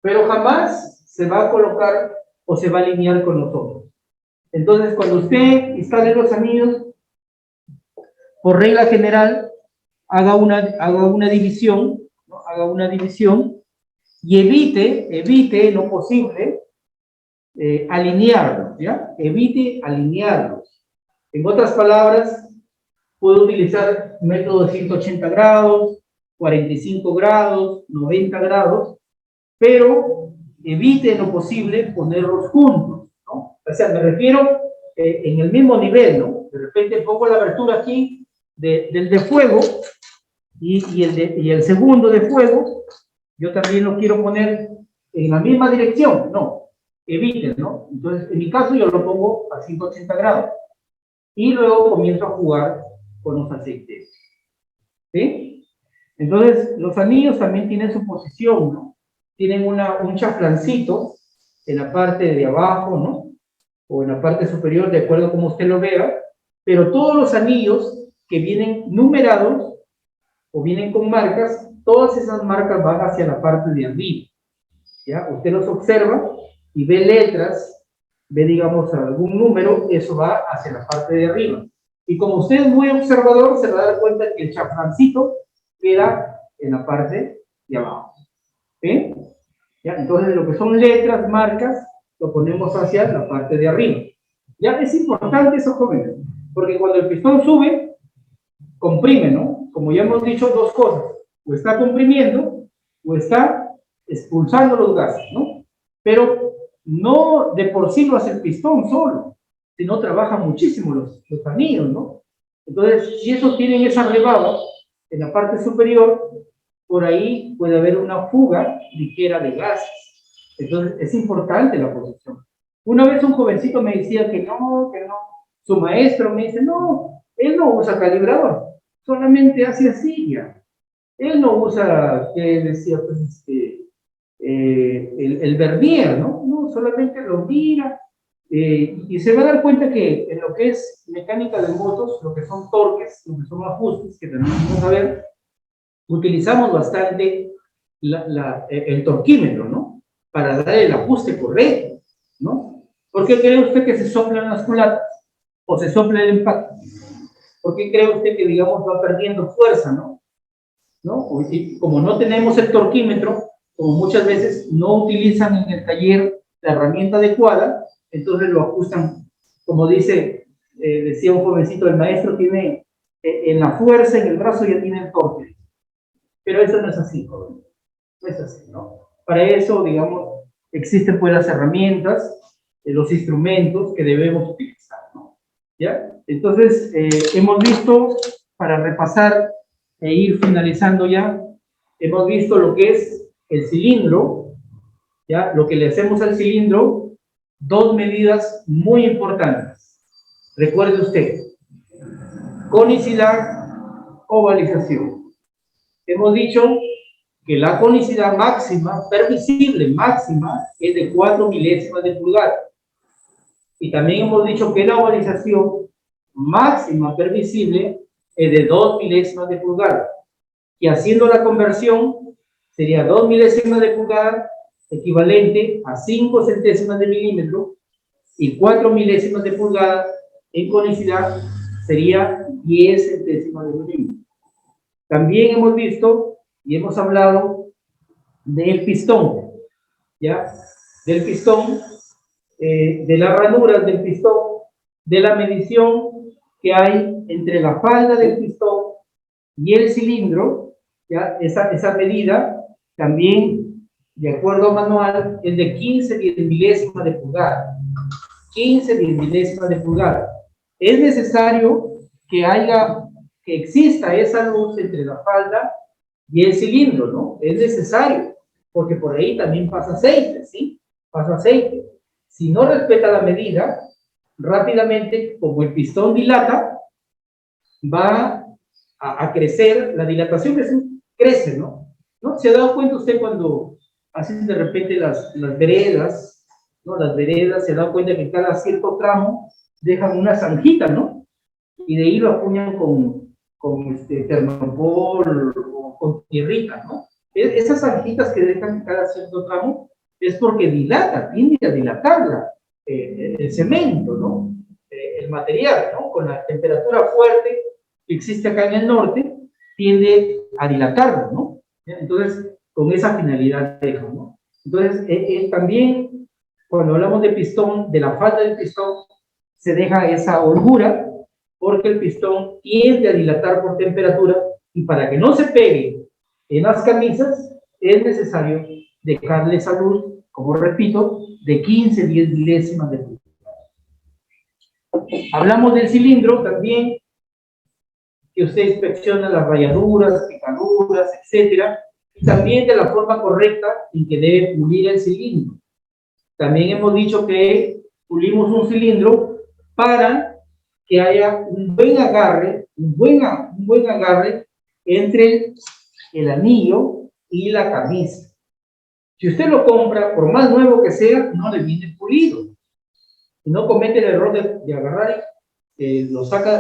Pero jamás se va a colocar o se va a alinear con nosotros. Entonces, cuando usted instale los anillos, por regla general, haga una división, ¿no? Haga una división y evite en lo posible alinearlos, ¿ya? Evite alinearlos. En otras palabras, puedo utilizar método de 180 grados, 45 grados, 90 grados, pero evite en lo posible ponerlos juntos, ¿no? O sea, me refiero en el mismo nivel, ¿no? De repente pongo la abertura aquí del de fuego y el segundo de fuego, yo también lo quiero poner en la misma dirección, no, eviten, ¿no? Entonces, en mi caso yo lo pongo a 180 grados y luego comienzo a jugar con los aceites, ¿sí? Entonces, los anillos también tienen su posición, ¿no? Tienen un chaflancito en la parte de abajo, ¿no? O en la parte superior, de acuerdo a como usted lo vea, pero todos los anillos que vienen numerados o vienen con marcas, todas esas marcas van hacia la parte de arriba, ¿ya? Usted los observa y ve letras, ve, digamos, algún número, eso va hacia la parte de arriba. Y como usted es muy observador, se va a dar cuenta que el chaflancito queda en la parte de abajo, ¿sí? ¿Ya? Entonces, lo que son letras, marcas, lo ponemos hacia la parte de arriba. Ya es importante eso, jóvenes, porque cuando el pistón sube, comprime, ¿no? Como ya hemos dicho, dos cosas, o está comprimiendo, o está expulsando los gases, ¿no? Pero no de por sí lo hace el pistón solo, sino trabaja muchísimo los anillos, ¿no? Entonces, si esos tienen esa rebaba en la parte superior, por ahí puede haber una fuga ligera de gases. Entonces, es importante la posición. Una vez un jovencito me decía que no. Su maestro me dice, no, él no usa calibrador, solamente hace así ya. Él no usa, que decía, pues, el vernier, ¿no? No, solamente lo mira y se va a dar cuenta que en lo que es mecánica de motos, lo que son torques, lo que son ajustes, que también vamos a ver, utilizamos bastante el torquímetro, ¿no? Para dar el ajuste correcto, ¿no? ¿Por qué cree usted que se soplan las culatas o se sopla el empate? ¿Por qué cree usted que, digamos, va perdiendo fuerza, ¿no? ¿No? Y como no tenemos el torquímetro, como muchas veces no utilizan en el taller la herramienta adecuada, entonces lo ajustan, como decía un jovencito, el maestro tiene en la fuerza, en el brazo ya tiene el torque. Pero eso no es así, joven. No es así, ¿no? Para eso, digamos, existen pues las herramientas, los instrumentos que debemos utilizar, ¿no? ¿Ya? Entonces, hemos visto, para repasar e ir finalizando ya, hemos visto lo que es el cilindro, ¿ya? Lo que le hacemos al cilindro, dos medidas muy importantes. Recuerde usted, conicidad, ovalización. Hemos dicho que la conicidad máxima, permisible máxima, es de 4 milésimas de pulgada. Y también hemos dicho que la ovalización máxima permisible es de 2 milésimas de pulgada. Y haciendo la conversión, sería 2 milésimas de pulgada, equivalente a 5 centésimas de milímetro, y 4 milésimas de pulgada en conicidad sería 10 centésimas de milímetro. También hemos visto y hemos hablado del pistón, ¿ya? Del pistón, de las ranuras del pistón, de la medición que hay entre la falda del pistón y el cilindro, ¿ya? Esa medida también, de acuerdo a manual, es de 15 milésimas de pulgada. 15 milésimas de pulgada. Es necesario que exista esa luz entre la falda y el cilindro, ¿no? Es necesario, porque por ahí también pasa aceite, ¿sí? Pasa aceite. Si no respeta la medida, rápidamente, como el pistón dilata, va a crecer, la dilatación crece, ¿no? ¿No? ¿Se ha dado cuenta usted cuando hacen de repente las veredas, ¿no? Las veredas, se ha dado cuenta que en cada cierto tramo dejan una zanjita, ¿no? Y de ahí lo acuñan con termopol o con tierrita, ¿no? Esas zanjitas que dejan en cada cierto tramo es porque dilata, tiende a dilatarla, el cemento, ¿no? El material, ¿no? Con la temperatura fuerte que existe acá en el norte, tiende a dilatarlo, ¿no? Entonces, con esa finalidad dejan, ¿no? Entonces, también, cuando hablamos de pistón, de la falda del pistón, se deja esa holgura, porque el pistón tiende a dilatar por temperatura, y para que no se pegue en las camisas, es necesario dejarle esa luz, como repito, de 15, 10 milésimas de pulgada. Hablamos del cilindro también, que usted inspecciona las rayaduras, picaduras, etcétera, y también de la forma correcta en que debe pulir el cilindro. También hemos dicho que pulimos un cilindro para que haya un buen agarre, un buen agarre entre el anillo y la camisa. Si usted lo compra, por más nuevo que sea, no le viene pulido. Y no comete el error de agarrar,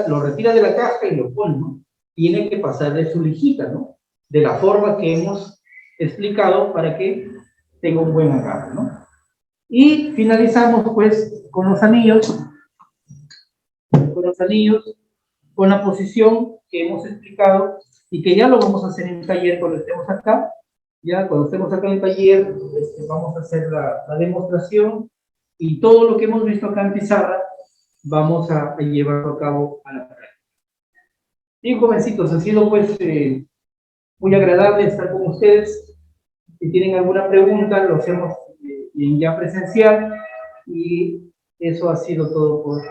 lo retira de la caja y lo pone, ¿no? Tiene que pasarle su lijita, ¿no? De la forma que hemos explicado para que tenga un buen agarre, ¿no? Y finalizamos pues con los anillos, con la posición que hemos explicado y que ya lo vamos a hacer en el taller cuando estemos acá. Ya cuando estemos acá en el taller, vamos a hacer la demostración, y todo lo que hemos visto acá en pizarra vamos a llevarlo a cabo a la práctica. Bien, jovencitos, ha sido pues muy agradable estar con ustedes. Si tienen alguna pregunta, lo hacemos ya presencial, y eso ha sido todo por hoy.